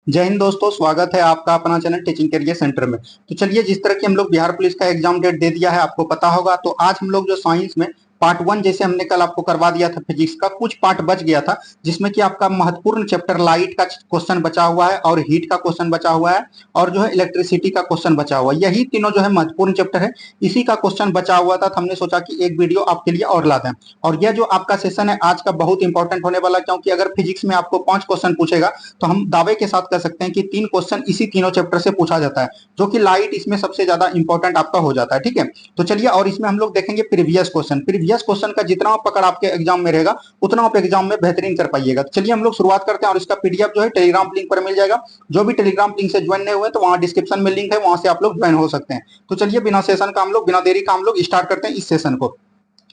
जय हिंद दोस्तों, स्वागत है आपका अपना चैनल टीचिंग करियर सेंटर में। तो चलिए, जिस तरह की हम लोग बिहार पुलिस का एग्जाम डेट दे दिया है, आपको पता होगा। तो आज हम लोग जो साइंस में पार्ट 1 जैसे हमने कल आपको करवा दिया था, फिजिक्स का कुछ पार्ट बच गया था, जिसमें कि आपका महत्वपूर्ण चैप्टर लाइट का क्वेश्चन बचा हुआ है और हीट का क्वेश्चन बचा हुआ है और जो है इलेक्ट्रिसिटी का क्वेश्चन बचा हुआ है। यही तीनों जो है महत्वपूर्ण चैप्टर है, इसी का क्वेश्चन बचा हुआ था। तो हमने सोचा कि एक वीडियो आपके लिए और ला दें। और यह जो आपका सेशन है आज का बहुत इंपॉर्टेंट होने वाला है, क्योंकि अगर फिजिक्स में आपको 5 क्वेश्चन पूछेगा तो हम दावे के साथ कह सकते हैं कि 3 क्वेश्चन इसी तीनों चैप्टर से पूछा जाता है, जो कि लाइट इसमें सबसे ज्यादा इंपॉर्टेंट आपका हो जाता है। ठीक है, तो चलिए, और इसमें हम लोग देखेंगे प्रीवियस क्वेश्चन का जितना पकड़ आपके एग्जाम में रहेगा उतना आप एग्जाम में बेहतरीन कर पाइएगा। तो चलिए हम लोग शुरुआत करते हैं, और इसका पीडीएफ जो है टेलीग्राम लिंक पर मिल जाएगा। जो भी टेलीग्राम लिंक से ज्वाइन नहीं हुए तो वहां डिस्क्रिप्शन में लिंक है, वहां से आप लोग ज्वाइन हो सकते हैं। तो चलिए, बिना देरी का हम लोग स्टार्ट करते हैं इस सेशन को।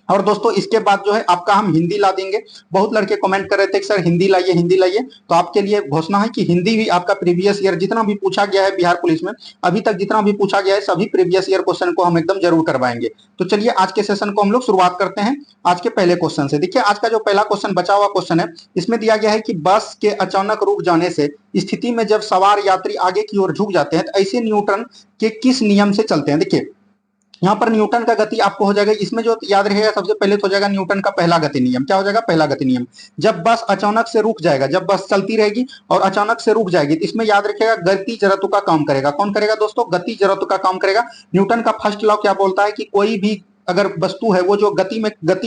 और दोस्तों, इसके बाद जो है आपका हम हिंदी ला देंगे। बहुत लड़के कमेंट कर रहे थे कि सर हिंदी लाइए, हिंदी लाइए। तो आपके लिए घोषणा है कि हिंदी भी आपका प्रीवियस ईयर जितना भी पूछा गया है बिहार पुलिस में, अभी तक जितना भी पूछा गया है, सभी प्रीवियस ईयर क्वेश्चन को हम एकदम जरूर करवाएंगे। तो चलिए, आज के सेशन को हम लोग शुरुआत करते हैं आज के पहले क्वेश्चन से। देखिए, आज का जो पहला क्वेश्चन बचा हुआ क्वेश्चन है, इसमें दिया गया है कि बस के अचानक रुक जाने से स्थिति में जब सवार यात्री आगे की ओर झुक जाते हैं, तो ऐसे न्यूटन के किस नियम से चलते हैं। देखिए, यहाँ पर न्यूटन का गति आपको हो जाएगा, इसमें जो याद रहेगा सबसे पहले तो हो जाएगा न्यूटन का पहला गति नियम। क्या हो जाएगा? पहला गति नियम। जब बस अचानक से रुक जाएगा, जब बस चलती रहेगी और अचानक से रुक जाएगी, तो इसमें याद रखिएगा गति जड़त्व का काम करेगा। कौन करेगा दोस्तों? गति जड़त्व का काम करेगा। न्यूटन का फर्स्ट लॉ क्या बोलता है कि कोई भी अगर वस्तु है वो जो गति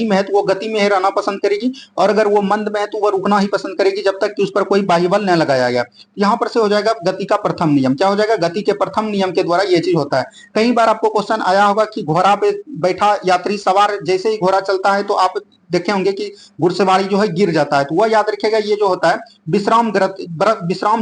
में है तो वो गति में ही रहना पसंद करेगी, और अगर वो मंद में है तो वो रुकना ही पसंद करेगी जब तक कि उस पर कोई बाह्य बल न लगाया गया। यहाँ पर से हो जाएगा गति का प्रथम नियम। क्या हो जाएगा? गति के प्रथम नियम के द्वारा ये चीज होता है। कई बार आपको क्वेश्चन आया होगा कि घोड़ा पे बैठा यात्री सवार जैसे ही घोड़ा चलता है तो आप देखे होंगे कि घुड़सवारी जो है गिर जाता है। तो वह याद रखेगा, ये जो होता है विश्राम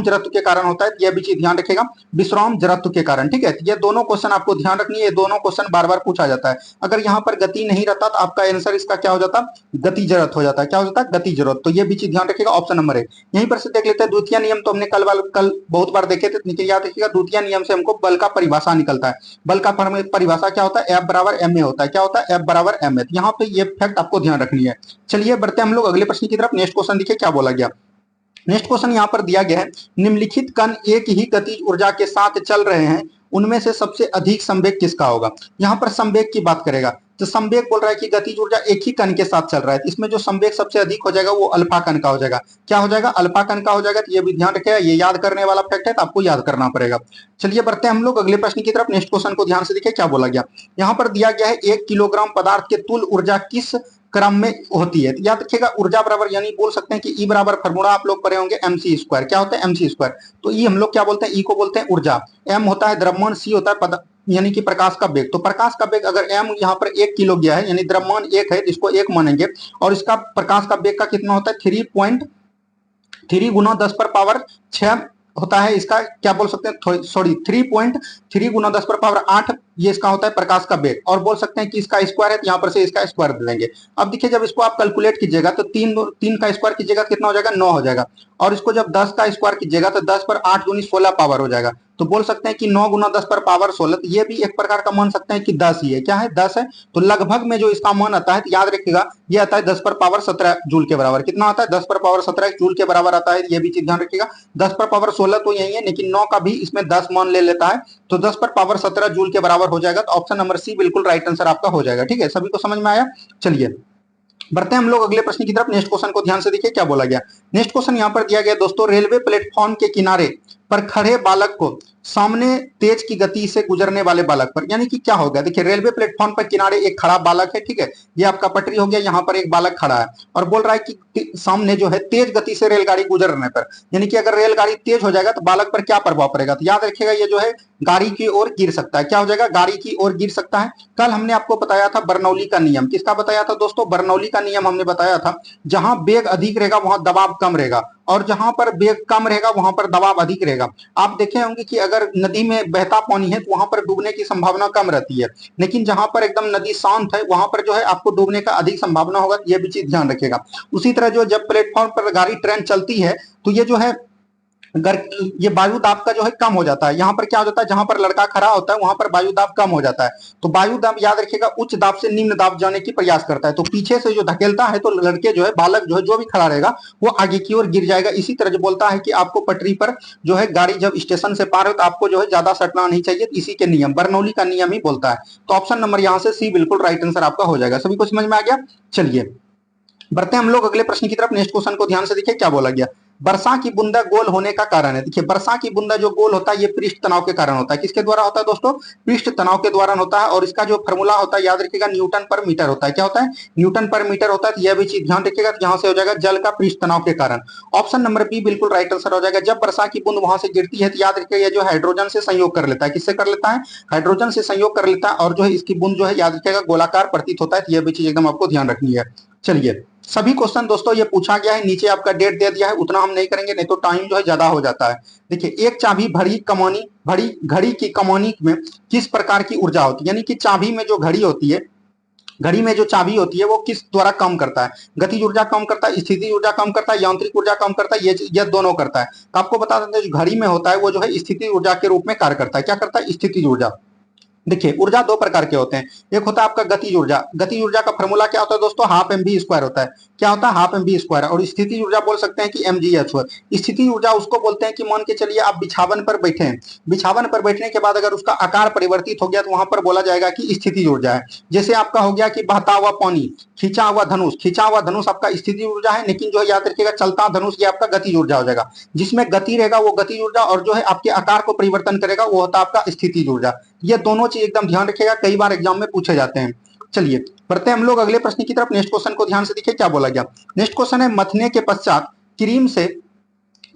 जड़त्व के कारण होता है। यह भी चीज ध्यान रखेगा, विश्राम जड़त्व के कारण। ठीक है, तो ये दोनों क्वेश्चन आपको ध्यान रखनी है, ये दोनों क्वेश्चन बार बार पूछा जाता है। अगर यहाँ पर गति नहीं रहता तो आपका आंसर इसका क्या हो जाता? गति जड़त्व हो जाता है। क्या हो जाता है? गति जड़त्व। तो ये भी चीज ध्यान रखेगा, ऑप्शन नंबर 1। यहीं पर से देख लेते हैं द्वितीय नियम। तो हमने कल बहुत बार देखे थे, नीचे याद रखिएगा, द्वितीय नियम से हमको बल का परिभाषा निकलता है। बल का परिभाषा क्या होता है? F बराबर ma होता है। क्या होता है? F बराबर ma। यहाँ पे ये फैक्ट आपको ध्यान रखनी है। चलिए बढ़ते हैं हम लोग अगले प्रश्न की तरफ। नेक्स्ट क्वेश्चन देखिए क्या बोला गया। नेक्स्ट क्वेश्चन यहाँ पर दिया गया है, निम्नलिखित कण एक ही गतिज ऊर्जा के साथ चल रहे हैं, उनमें से सबसे अधिक संवेग किसका होगा। यहाँ पर संवेग की बात करेगा। तो संवेग बोल रहा है कि गतिज ऊर्जा एक ही कण के साथ चल रहा है, इसमें जो संवेग सबसे अधिक हो जाएगा वो अल्फा कण का हो जाएगा। क्या हो जाएगा? अल्फा कण का हो जाएगा। तो ये भी ध्यान रखेगा, ये याद करने वाला फैक्ट है, तो आपको याद करना पड़ेगा। चलिए बढ़ते हैं हम लोग अगले प्रश्न की तरफ। नेक्स्ट क्वेश्चन को ध्यान से देखिए क्या बोला गया। यहाँ पर दिया गया है 1 किलोग्राम पदार्थ के तुल्य ऊर्जा किस क्रम में होती है। याद रखिएगा, ऊर्जा बराबर, यानी बोल सकते हैं कि ई बराबर, फार्मूला आप लोग पढ़े होंगे MC स्क्वायर। क्या होता है? MC square. तो ई हम लोग क्या बोलते हैं? ई को बोलते हैं ऊर्जा, एम होता है द्रव्यमान, सी होता है यानी कि प्रकाश का वेग। तो प्रकाश का वेग अगर एम यहाँ पर 1 किलो गया है, यानी द्रव्यमान 1 है, इसको 1 मानेंगे, और इसका प्रकाश का वेग का कितना होता है? 3.3 गुना 10 पर पावर 6 होता है। इसका क्या बोल सकते हैं? सॉरी, 3.3 गुना 10 पर पावर 8 ये इसका होता है प्रकाश का वेग। और बोल सकते हैं कि इसका स्क्वायर है, तो यहाँ पर से इसका स्क्वायर दे देंगे। अब देखिए, जब इसको आप कैलकुलेट कीजिएगा तो 3 का स्क्वायर कीजिएगा कितना हो जाएगा? 9 हो जाएगा। और इसको जब 10 का स्क्वायर कीजिएगा तो 10 पर 8 गुनी 16 पावर हो जाएगा। तो बोल सकते हैं कि 9 गुना 10 पर पावर 16। तो ये भी एक प्रकार का मान सकते हैं कि 10 ही है। क्या है? 10 है। तो लगभग में जो इसका मान आता है, तो याद रखिएगा, ये आता है 10 पर पावर 17 जूल के बराबर। कितना आता है? 10 पर पावर 17 जूल के बराबर आता है। ये भी चीज ध्यान रखिएगा। 10 पर पावर 16 तो यही है, लेकिन 9 का भी इसमें 10 मान ले लेता है, तो 10 पर पावर 17 जूल के बराबर हो जाएगा। तो ऑप्शन नंबर सी बिल्कुल राइट आंसर आपका हो जाएगा। ठीक है, सभी को समझ में आया? चलिए बढ़ते हैं हम लोग अगले प्रश्न की तरफ। नेक्स्ट क्वेश्चन को ध्यान से देखिए क्या बोला गया। नेक्स्ट क्वेश्चन यहाँ पर दिया गया दोस्तों, रेलवे प्लेटफॉर्म के किनारे पर खड़े बालक को सामने तेज की गति से गुजरने वाले बालक पर, यानी कि क्या होगा। देखिए, रेलवे प्लेटफॉर्म पर किनारे एक खड़ा बालक है। ठीक है, ये आपका पटरी हो गया, यहाँ पर एक बालक खड़ा है और बोल रहा है कि सामने जो है तेज गति से रेलगाड़ी गुजरने पर, यानी कि अगर रेलगाड़ी तेज हो जाएगा तो बालक पर क्या प्रभाव पड़ेगा। तो याद रखिएगा, ये जो है गाड़ी की ओर गिर सकता है। क्या हो जाएगा? गाड़ी की ओर गिर सकता है। कल हमने आपको बताया था बर्नौली का नियम। किसका बताया था दोस्तों? बर्नौली का नियम हमने बताया था, जहां वेग अधिक रहेगा वहां दबाव कम रहेगा, और जहां पर वेग कम रहेगा वहां पर दबाव अधिक रहेगा। आप देखे होंगे कि अगर नदी में बहता पानी है तो वहां पर डूबने की संभावना कम रहती है, लेकिन जहां पर एकदम नदी शांत है वहां पर जो है आपको डूबने का अधिक संभावना होगा। ये भी चीज ध्यान रखिएगा। उसी तरह जो जब प्लेटफॉर्म पर गाड़ी ट्रेन चलती है तो ये जो है गर ये वायु दाब का जो है कम हो जाता है। यहाँ पर क्या हो जाता है, जहां पर लड़का खड़ा होता है वहां पर वायु दाब कम हो जाता है। तो वायु दाब याद रखिएगा उच्च दाब से निम्न दाब जाने की प्रयास करता है। तो पीछे से जो धकेलता है तो लड़के जो है, बालक जो है, जो भी खड़ा रहेगा वो आगे की ओर गिर जाएगा। इसी तरह जो बोलता है कि आपको पटरी पर जो है गाड़ी जब स्टेशन से पार हो तो आपको जो है ज्यादा सटना नहीं चाहिए। इसी के नियम, बर्नौली का नियम ही बोलता है। तो ऑप्शन नंबर यहाँ से सी बिल्कुल राइट आंसर आपका हो जाएगा। सभी को समझ में आ गया। चलिए बढ़ते हैं हम लोग अगले प्रश्न की तरफ। नेक्स्ट क्वेश्चन को ध्यान से देखिए क्या बोला गया। वर्षा की बूंदा गोल होने का कारण है। देखिए वर्षा की बूंदा जो गोल होता है ये पृष्ठ तनाव के कारण होता है। किसके द्वारा होता है दोस्तों, पृष्ठ तनाव के द्वारा होता है। और इसका जो फॉर्मूला होता है याद रखिएगा न्यूटन पर मीटर होता है। क्या होता है, न्यूटन पर मीटर होता है। तो यह भी चीज ध्यान रखिएगा। यहाँ से हो जाएगा जल का पृष्ठ तनाव के कारण। ऑप्शन नंबर बी बिल्कुल राइट आंसर हो जाएगा। जब वर्षा की बूंद वहां से गिरती है तो याद रखिएगा जो हाइड्रोजन से संयोग कर लेता है। किससे कर लेता है, हाइड्रोजन से संयोग कर लेता है। और जो है इसकी बूंद जो है याद रखिएगा गोलाकार प्रतीत होता है। तो यह भी चीज एकदम आपको ध्यान रखनी है। चलिए सभी क्वेश्चन दोस्तों ये पूछा गया है, नीचे आपका डेट दे दिया है, उतना हम नहीं करेंगे नहीं तो टाइम जो है ज्यादा हो जाता है। देखिए एक चाबी भरी घड़ी की कमानी में किस प्रकार की ऊर्जा होती है, यानी कि चाबी में जो घड़ी होती है, घड़ी में जो चाबी होती है वो किस द्वारा कम करता है। गतिज ऊर्जा कम करता है, स्थिति ऊर्जा कम करता है, यांत्रिक ऊर्जा कम करता है, ये दोनों करता है। तो आपको बता देते हैं जो घड़ी में होता है वो जो है स्थिति ऊर्जा के रूप में कार्य करता है। क्या करता है, स्थिति ऊर्जा। देखिए ऊर्जा दो प्रकार के होते हैं। एक होता है आपका गतिज ऊर्जा। गतिज ऊर्जा का फॉर्मूला क्या होता है दोस्तों, हाफ एम बी स्क्वायर होता है। क्या होता है, हाफ एम बी स्क्वायर। और स्थिति ऊर्जा बोल सकते हैं कि एम जी एच। स्थिति ऊर्जा उसको बोलते हैं कि मान के चलिए आप बिछावन पर बैठे हैं, बिछावन पर बैठने के बाद अगर उसका आकार परिवर्तित हो गया तो वहां पर बोला जाएगा कि स्थिति ऊर्जा है। जैसे आपका हो गया कि बहता हुआ पानी, खींचा हुआ धनुष। खींचा हुआ धनुष आपका स्थिति ऊर्जा है, लेकिन जो है याद रखिएगा चलता धनुष ये आपका गतिज ऊर्जा हो जाएगा। जिसमें गति रहेगा वो गतिज ऊर्जा, और जो है आपके आकार को परिवर्तन करेगा वो होता है आपका स्थिति ऊर्जा। ये दोनों चीज एकदम ध्यान रखिएगा, कई बार एग्जाम में पूछे जाते हैं। चलिए बढ़ते हैं हम लोग अगले प्रश्न की तरफ। नेक्स्ट क्वेश्चन को ध्यान से देखिए क्या बोला गया। नेक्स्ट क्वेश्चन है मथने के पश्चात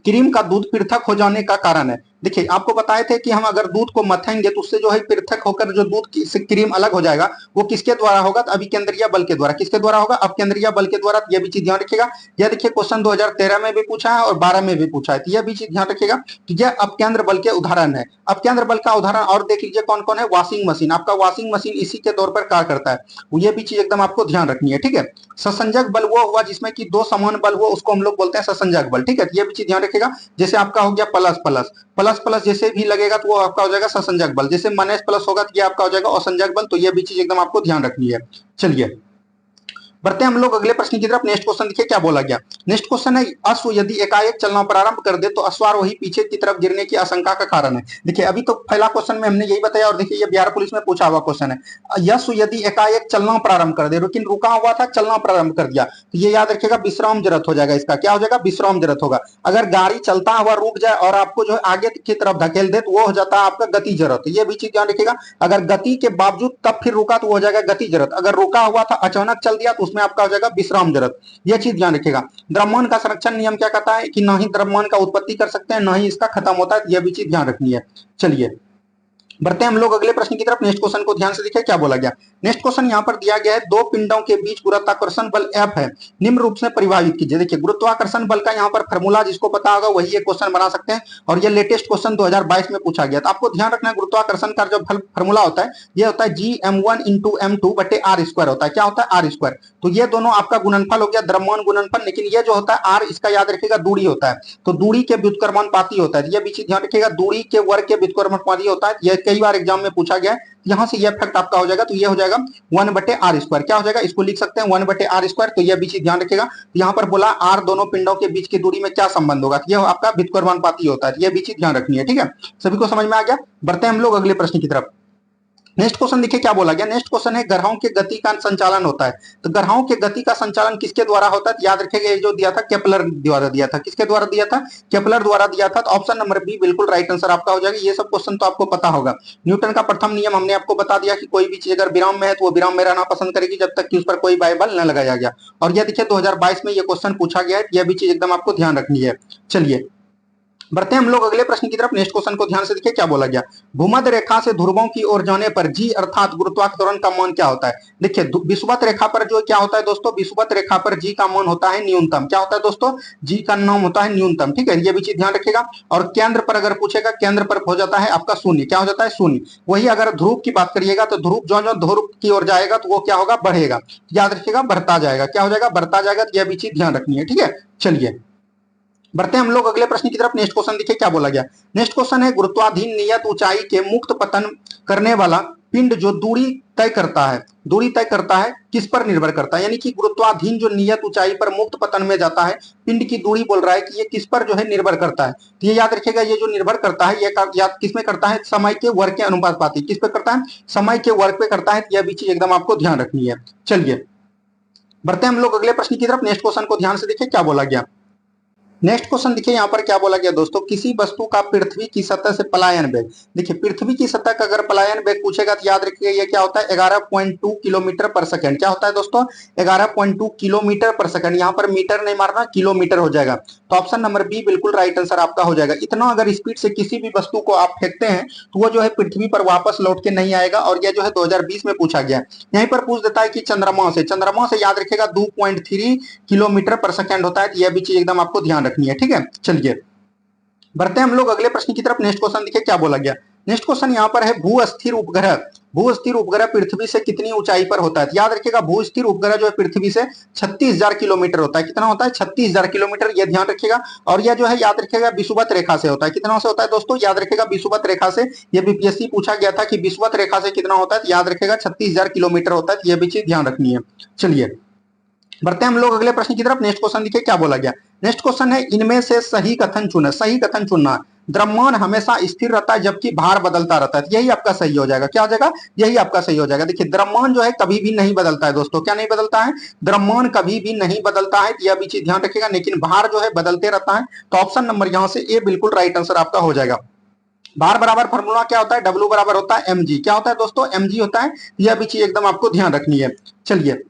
क्रीम का दूध पृथक हो जाने का कारण है। देखिए आपको बताए थे कि हम अगर दूध को मथेंगे तो उससे जो है पृथक होकर जो दूध से क्रीम अलग हो जाएगा वो किसके द्वारा होगा, तो अभिकेंद्रीय बल के द्वारा। किसके द्वारा होगा, अपकेंद्रीय बल के द्वारा। यह भी चीज ध्यान रखिएगा। यह देखिए क्वेश्चन 2013 में भी पूछा है और 12 में भी पूछा है। तो यह भी चीज ध्यान रखिएगा कि यह अपकेंद्र बल के उदाहरण है। अपकेंद्र बल का उदाहरण और देख लीजिए कौन कौन है। वॉशिंग मशीन, आपका वॉशिंग मशीन इसी के तौर पर कार्य करता है। यह भी चीज एकदम आपको ध्यान रखनी है, ठीक है। ससंजक बल वो हुआ जिसमें कि दो समान बल हो, उसको हम लोग बोलते हैं ससंजक बल, ठीक है। यह भी चीज ध्यान रखिएगा। जैसे आपका हो गया प्लस प्लस, प्लस प्लस जैसे भी लगेगा तो वो आपका हो जाएगा ससंजक बल। जैसे माइनस प्लस होगा तो ये आपका हो जाएगा असंजक बल। तो ये भी चीज एकदम आपको ध्यान रखनी है। चलिए बढ़ते हैं हम लोग अगले प्रश्न की तरफ। नेक्स्ट क्वेश्चन देखिए क्या बोला गया। नेक्स्ट क्वेश्चन है अश्व यदि एकाएक चलना प्रारंभ कर दे तो अश्वारोही पीछे की तरफ गिरने की आशंका का कारण है। देखिए अभी तो पहला क्वेश्चन में हमने यही बताया, और देखिए ये बिहार पुलिस में पूछा हुआ क्वेश्चन है। अश्व यदि एकाएक चलना प्रारंभ कर दे, लेकिन रुका हुआ था चलना प्रारंभ कर दिया, तो ये याद रखिएगा विश्राम जरत हो जाएगा। इसका क्या हो जाएगा, विश्राम जरत होगा। अगर गाड़ी चलता हुआ रुक जाए और आपको जो है आगे की तरफ धकेल दे तो वो हो जाता है आपका गति जरत। ये भी चीज ध्यान रखिएगा। अगर गति के बावजूद तब फिर रुका तो वो हो जाएगा गति जरत। अगर रुका हुआ था अचानक चल दिया तो उसमें आपका हो जाएगा विश्राम जरत। यह चीज ध्यान रखिएगा। द्रव्यमान का संरक्षण नियम क्या कहता है कि ना ही द्रव्यमान का उत्पत्ति कर सकते हैं ना ही इसका खत्म होता है। यह भी चीज ध्यान रखनी है। चलिए बढ़ते हैं हम लोग अगले प्रश्न की तरफ। नेक्स्ट क्वेश्चन को ध्यान से देखिए क्या बोला गया। नेक्स्ट क्वेश्चन यहाँ पर दिया गया है दो पिंडों के बीच गुरुत्वाकर्षण बल F है, निम्न रूप से परिभाषित कीजिए। देखिए गुरुत्वाकर्षण बल का यहाँ पर फॉर्मूला जिसको पता होगा वही ये क्वेश्चन बना सकते हैं, और ये लेटेस्ट क्वेश्चन 2022 में पूछा गया। तो आपको ध्यान रखना है गुरुत्वाकर्षण का जो फॉर्मूला होता है ये होता है Gm1 इंटू M2 बटे आर स्क्वायर होता है। क्या होता है, आर स्क्वायर। तो ये दोनों आपका गुणनफल हो गया, द्रव्यमान गुणनफल। लेकिन ये जो होता है आर, इसका याद रखिएगा दूरी होता है, तो दूरी के व्युत्क्रमानुपाती होता है। ये भी चीज ध्यान रखिएगा, दूरी के वर्ग के व्युत्क्रमानुपाती होता है। यह कई बार एग्जाम में पूछा गया है। यहां से ये फैक्ट आपका हो जाएगा, तो ये हो जाएगा 1 बटे आर स्क्वायर। क्या हो जाएगा, इसको लिख सकते हैं 1 बटे आर स्क्वायर। तो ये भी चीज ध्यान रखिएगा। यहाँ पर बोला आर दोनों पिंडों के बीच की दूरी में क्या संबंध होगा, ये आपका व्युत्क्रमानुपाती होता है। ये भी चीज ध्यान रखनी है, ठीक है। सभी को समझ में आ गया। बढ़ते हैं हम लोग अगले प्रश्न की तरफ। नेक्स्ट क्वेश्चन देखिए क्या बोला गया। नेक्स्ट क्वेश्चन है ग्रहों के गति का संचालन होता है। तो ग्रहों के गति का संचालन किसके द्वारा होता है, याद रखिएगा। जो दिया था केपलर द्वारा दिया था। किसके द्वारा दिया था, केपलर द्वारा दिया था। तो ऑप्शन नंबर बी बिल्कुल राइट आंसर आपका हो जाएगा। ये सब क्वेश्चन तो आपको पता होगा। न्यूटन का प्रथम नियम हमने आपको बता दिया कि कोई भी चीज अगर विराम में है तो वो विराम में रहना पसंद करेगी जब तक कि उस पर कोई बाइबल न लगाया गया। और यह देखिए 2022 में ये क्वेश्चन पूछा गया है। यह भी चीज एकदम आपको ध्यान रखनी है। चलिए बढ़ते हैं हम लोग अगले प्रश्न की तरफ। नेक्स्ट क्वेश्चन को ध्यान से देखिए क्या बोला गया। भूमध्य रेखा से ध्रुवों की ओर जाने पर जी अर्थात गुरुत्वाकर्षण का मान क्या होता है। देखिए विषुवत रेखा पर जो क्या होता है दोस्तों, विषुवत रेखा पर जी का मान होता है न्यूनतम। क्या होता है दोस्तों, जी का नाम होता है न्यूनतम, ठीक है। ये भी चीज ध्यान रखिएगा। और केंद्र पर अगर पूछेगा, केंद्र पर हो जाता है आपका शून्य। क्या हो जाता है, शून्य। वही अगर ध्रुव की बात करिएगा तो ध्रुव जो जो ध्रुव की ओर जाएगा तो वो क्या होगा, बढ़ेगा। याद रखिएगा बढ़ता जाएगा। क्या हो जाएगा, बढ़ता जाएगा। यह भी चीज ध्यान रखनी है, ठीक है। चलिए बढ़ते हैं हम लोग अगले प्रश्न की तरफ। नेक्स्ट क्वेश्चन देखिए क्या बोला गया। नेक्स्ट क्वेश्चन है, गुरुत्वाधीन नियत ऊंचाई के मुक्त पतन करने वाला पिंड जो दूरी तय करता है, दूरी तय करता है किस पर निर्भर करता है, यानी कि गुरुत्वाधीन जो नियत ऊंचाई पर मुक्त पतन में जाता है पिंड की दूरी बोल रहा है कि ये किस पर जो है निर्भर करता है। तो ये याद रखिएगा, ये जो निर्भर करता है ये याद किस में करता है, समय के वर्ग के अनुपाती। किस पे करता है, समय के वर्ग पे करता है। यह भी चीज एकदम आपको ध्यान रखनी है। चलिए बढ़ते हैं हम लोग अगले प्रश्न की तरफ। नेक्स्ट क्वेश्चन को ध्यान से देखिए क्या बोला गया। नेक्स्ट क्वेश्चन देखिए यहाँ पर क्या बोला गया दोस्तों, किसी वस्तु का पृथ्वी की सतह से पलायन वेग। देखिए पृथ्वी की सतह का अगर पलायन वेग पूछेगा तो याद रखिएगा ये क्या होता है, 11.2 किलोमीटर पर सेकंड। क्या होता है दोस्तों, 11.2 किलोमीटर पर सेकंड। यहाँ पर मीटर नहीं मारना, किलोमीटर हो जाएगा। तो ऑप्शन नंबर बी बिल्कुल राइट आंसर आपका हो जाएगा। इतना अगर स्पीड से किसी भी वस्तु को आप फेंकते हैं तो वो जो है पृथ्वी पर वापस लौट के नहीं आएगा। और यह जो है 2020 में पूछा गया। यहीं पर पूछ देता है कि चंद्रमा से याद रखिएगा 2.3 किलोमीटर पर सेकंड होता है। तो यह भी चीज एकदम आपको ध्यान रखनी है। ठीक है, चलिए बढ़ते हैं हम लोग अगले प्रश्न की तरफ। नेक्स्ट क्वेश्चन देखिए क्या बोला गया। नेक्स्ट क्वेश्चन यहाँ पर है, भू स्थिर उपग्रह, भू स्थिर उपग्रह पृथ्वी से कितनी ऊंचाई पर होता है। तो याद रखिएगा भू स्थिर उपग्रह जो है पृथ्वी से 36,000 किलोमीटर होता है। कितना होता है, 36,000 किलोमीटर, यह ध्यान रखिएगा। और यह जो है याद रखिएगा विषुवत रेखा से होता है। कितना से होता है दोस्तों, याद रखिएगा विषुवत रेखा से। यह बीपीएससी पूछा गया था कि विषुवत रेखा से कितना होता है, तो याद रखिएगा 36,000 किलोमीटर होता है। यह भी चीज ध्यान रखनी है। चलिए बढ़ते हैं हम लोग अगले प्रश्न की तरफ। नेक्स्ट क्वेश्चन देखिए क्या बोला गया। नेक्स्ट क्वेश्चन है, इनमें से सही कथन चुना। सही कथन चुनना, द्रव्यमान हमेशा स्थिर रहता है जबकि भार बदलता रहता है। यही आपका सही हो जाएगा। क्या हो जाएगा, यही आपका सही हो जाएगा। देखिए द्रव्यमान जो है कभी भी नहीं बदलता है दोस्तों। क्या नहीं बदलता है, द्रव्यमान कभी भी नहीं बदलता है। यह भी चीज ध्यान रखिएगा। लेकिन भार जो है बदलते रहता है। तो ऑप्शन नंबर यहाँ से ए बिल्कुल राइट आंसर आपका हो जाएगा। भार बराबर फॉर्मूला क्या होता है, डब्ल्यू बराबर होता है एम जी। क्या होता है दोस्तों, एम जी होता है। यह भी चीज एकदम आपको ध्यान रखनी है। चलिए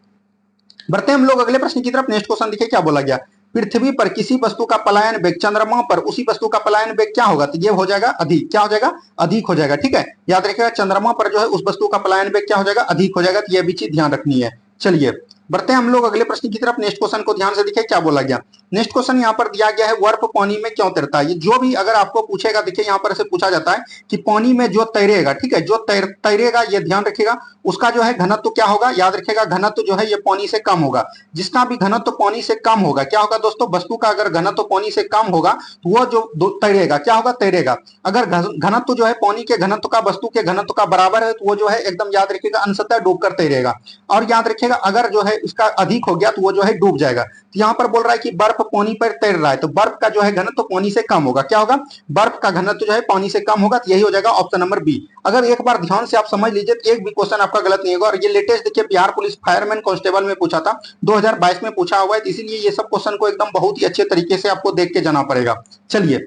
बढ़ते हैं हम लोग अगले प्रश्न की तरफ। नेक्स्ट क्वेश्चन देखिए क्या बोला गया। पृथ्वी पर किसी वस्तु का पलायन वेग चंद्रमा पर उसी वस्तु का पलायन वेग क्या होगा, तो ये हो जाएगा अधिक। क्या हो जाएगा, अधिक हो जाएगा। ठीक है, याद रखिएगा चंद्रमा पर जो है उस वस्तु का पलायन वेग क्या हो जाएगा, अधिक हो जाएगा। तो यह भी चीज ध्यान रखनी है। चलिए बढ़ते हैं हम लोग अगले प्रश्न की तरफ। नेक्स्ट क्वेश्चन को ध्यान से देखिए क्या बोला गया। नेक्स्ट क्वेश्चन यहाँ पर दिया गया है, वर्फ पानी में क्यों तैरता है। ये जो भी अगर आपको पूछेगा, देखिए यहाँ पर से पूछा जाता है कि पानी में जो तैरेगा, ठीक है, जो तैरेगा ये ध्यान रखिएगा उसका जो है घनत्व तो क्या होगा, याद रखिएगा घनत्व जो है ये पानी से कम होगा। जिसका भी घनत्व पानी से कम होगा, क्या होगा दोस्तों, वस्तु का अगर घनत्व पानी से कम होगा तो वो जो तैरेगा क्या होगा, तैरेगा। अगर घनत्व जो है पानी के घनत्व का वस्तु के घनत्व का बराबर है तो वो जो है एकदम याद रखिएगा अंशतः डूबकर तैरेगा। और याद रखिएगा अगर जो है इसका अधिक हो गया तो वो जो है डूब जाएगा। तो यहाँ पर बोल रहा है कि बर्फ पानी पर तैर रहा है तो बर्फ का जो है घनत्व पानी से कम होगा। क्या होगा, बर्फ का घनत्व जो है पानी से कम होगा। तो यही हो जाएगा ऑप्शन नंबर बी। अगर एक बार ध्यान से आप समझ लीजिए तो एक भी क्वेश्चन आपका गलत नहीं होगा। और ये लेटेस्ट देखिए बिहार पुलिस फायरमैन कांस्टेबल में पूछा था, 2022 में पूछा हुआ है। तो इसीलिए ये सब क्वेश्चन को एकदम बहुत ही अच्छे तरीके से आपको देख के जाना पड़ेगा। चलिए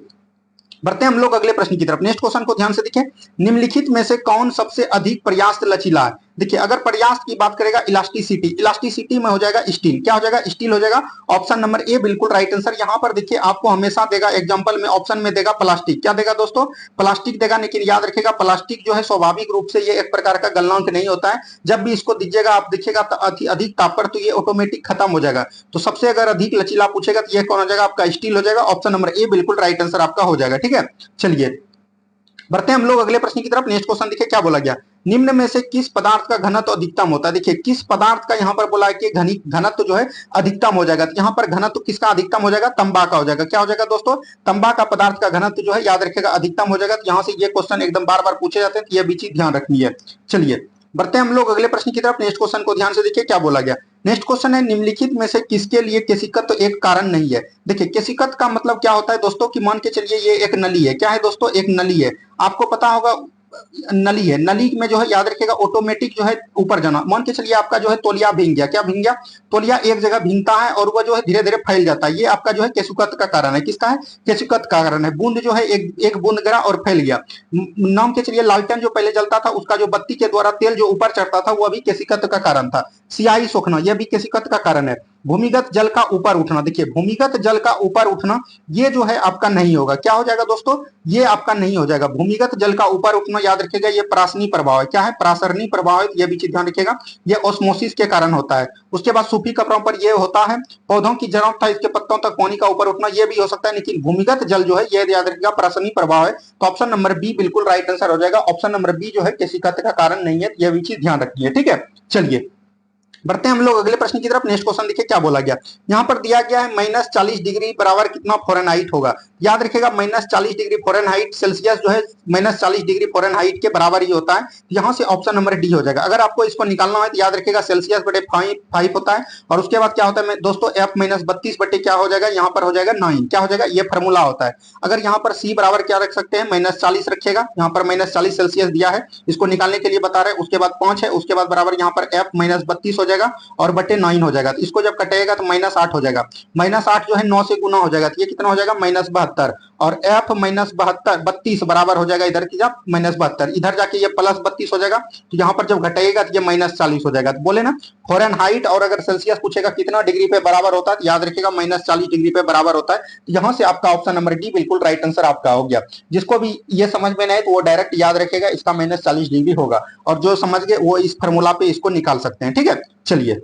बढ़ते हैं हम लोग अगले प्रश्न की तरफ। नेक्स्ट क्वेश्चन को ध्यान से देखिए, निम्नलिखित में से कौन सबसे अधिक प्रयास लचीला है। देखिए अगर प्रयास की बात करेगा, इलास्टिसिटी, इलास्टिसिटी में हो जाएगा स्टील। क्या हो जाएगा, स्टील हो जाएगा। ऑप्शन नंबर ए बिल्कुल राइट आंसर। यहाँ पर देखिए आपको हमेशा देगा एग्जांपल में, ऑप्शन में देगा प्लास्टिक। क्या देगा दोस्तों, प्लास्टिक देगा। लेकिन याद रखिएगा प्लास्टिक जो है स्वाभाविक रूप से ये एक प्रकार का गलनांक नहीं होता है। जब भी इसको दीजिएगा आप देखिएगा अधिक ताप पर तो ये ऑटोमेटिक खत्म हो जाएगा। तो सबसे अगर अधिक लचीला पूछेगा तो ये कौन हो जाएगा, आपका स्टील हो जाएगा। ऑप्शन नंबर ए बिल्कुल राइट आंसर आपका हो जाएगा। ठीक है, चलिए बढ़ते हैं हम लोग अगले प्रश्न की तरफ। नेक्स्ट क्वेश्चन देखिए क्या बोला गया। निम्न में से किस पदार्थ का घनत्व अधिकतम होता है। देखिए किस पदार्थ का यहाँ पर बोला है कि घनत्व जो है अधिकतम हो जाएगा। तो यहाँ पर घनत्व किसका अधिकतम हो जाएगा, तंबा का हो जाएगा। क्या हो जाएगा दोस्तों, तंबा का पदार्थ का घनत्व जो है याद रखिएगा अधिकतम हो जाएगा। तो यहाँ से ये क्वेश्चन एकदम बार बार पूछे जाते हैं, तो ये भी चीज ध्यान रखनी है। चलिए बढ़ते हैं हम लोग अगले प्रश्न की तरफ। नेक्स्ट क्वेश्चन को ध्यान से देखिए क्या बोला गया। नेक्स्ट क्वेश्चन है, निम्नलिखित में से किसके लिए केशिकत्व एक कारण नहीं है। देखिए केशिकत्व का मतलब क्या होता है दोस्तों, कि मान के चलिए ये एक नली है। क्या है दोस्तों, एक नली है। आपको पता होगा नली है, नली में जो है याद रखिएगा ऑटोमेटिक जो है ऊपर जाना। मान के चलिए आपका जो है तौलिया भींग गया। क्या भींग गया, तौलिया एक जगह भींगता है और वह जो है धीरे धीरे फैल जाता है। ये आपका जो है केशुकत का कारण है। किसका है, केशुकत का कारण है। बूंद जो है एक बूंद गिरा और फैल गया। नाम के चलिए लालटेन जो पहले जलता था उसका जो बत्ती के द्वारा तेल जो ऊपर चढ़ता था वो भी केशिकत का कारण था। सियाही सोखना यह भी केशिकत का कारण है। भूमिगत जल का ऊपर उठना, देखिए भूमिगत जल का ऊपर उठना ये जो है आपका नहीं होगा। क्या हो जाएगा दोस्तों, ये आपका नहीं हो जाएगा। भूमिगत जल का ऊपर उठना याद रखिएगा ये प्रासनी प्रभाव है। क्या है, प्रासरणी प्रभाव है। ये भी चीज ध्यान रखिएगा, ये ऑस्मोसिस के कारण होता है। उसके बाद सूफी कपड़ों पर ये होता है। पौधों की जड़ों तथा इसके पत्तों तक पानी का ऊपर उठना ये भी हो सकता है। लेकिन भूमिगत जल जो है ये याद रखिएगा प्रासनी प्रभाव है। तो ऑप्शन नंबर बी बिल्कुल राइट आंसर हो जाएगा। ऑप्शन नंबर बी जो है केशिकत का कारण नहीं है। ये भी चीज ध्यान रखिए। ठीक है, चलिए बढ़ते हैं हम लोग अगले प्रश्न की तरफ। नेक्स्ट क्वेश्चन देखिए क्या बोला गया। यहाँ पर दिया गया है -40 डिग्री बराबर कितना फ़ारेनहाइट होगा। याद रखिएगा -40 डिग्री फ़ारेनहाइट सेल्सियस जो है -40 डिग्री फ़ारेनहाइट के बराबर ही होता है। यहाँ से ऑप्शन नंबर डी हो जाएगा। अगर आपको इसको निकालना है तो याद रखिएगा सेल्सियस बटे 5 होता है और उसके बाद क्या होता है दोस्तों F-32 बटे क्या हो जाएगा, यहाँ पर हो जाएगा 9। क्या हो जाएगा, ये फॉर्मूला होता है। अगर यहाँ पर सी बराबर क्या रख सकते हैं, -40 रखिएगा। यहाँ पर -40 सेल्सियस दिया है, इसको निकालने के लिए बता रहे हैं। उसके बाद 5 है, उसके बाद बराबर यहाँ पर F-32 हो जाएगा और बटे 9 हो जाएगा। तो इसको जब कटेगा तो -8 हो जाएगा। -8 जो है 9 से गुना हो जाएगा, तो ये कितना हो जाएगा -72 और F-32 बराबर हो जाएगा इधर की जब -72, इधर जाके ये +32 हो जाएगा। तो यहाँ पर जब घटेगा तो ये -40 हो जाएगा। तो बोले ना फ़ारेनहाइट और अगर सेल्सियस पूछेगा कितना डिग्री पे बराबर होता है, तो याद रखिएगा -40 डिग्री पे बराबर होता है। तो यहाँ से आपका ऑप्शन नंबर डी बिल्कुल राइट आंसर आपका हो गया। जिसको भी ये समझ में नहीं तो वो डायरेक्ट याद रखेगा इसका -40 डिग्री होगा, और जो समझ गए वो इस फॉर्मूला पे इसको निकाल सकते हैं। ठीक है, चलिए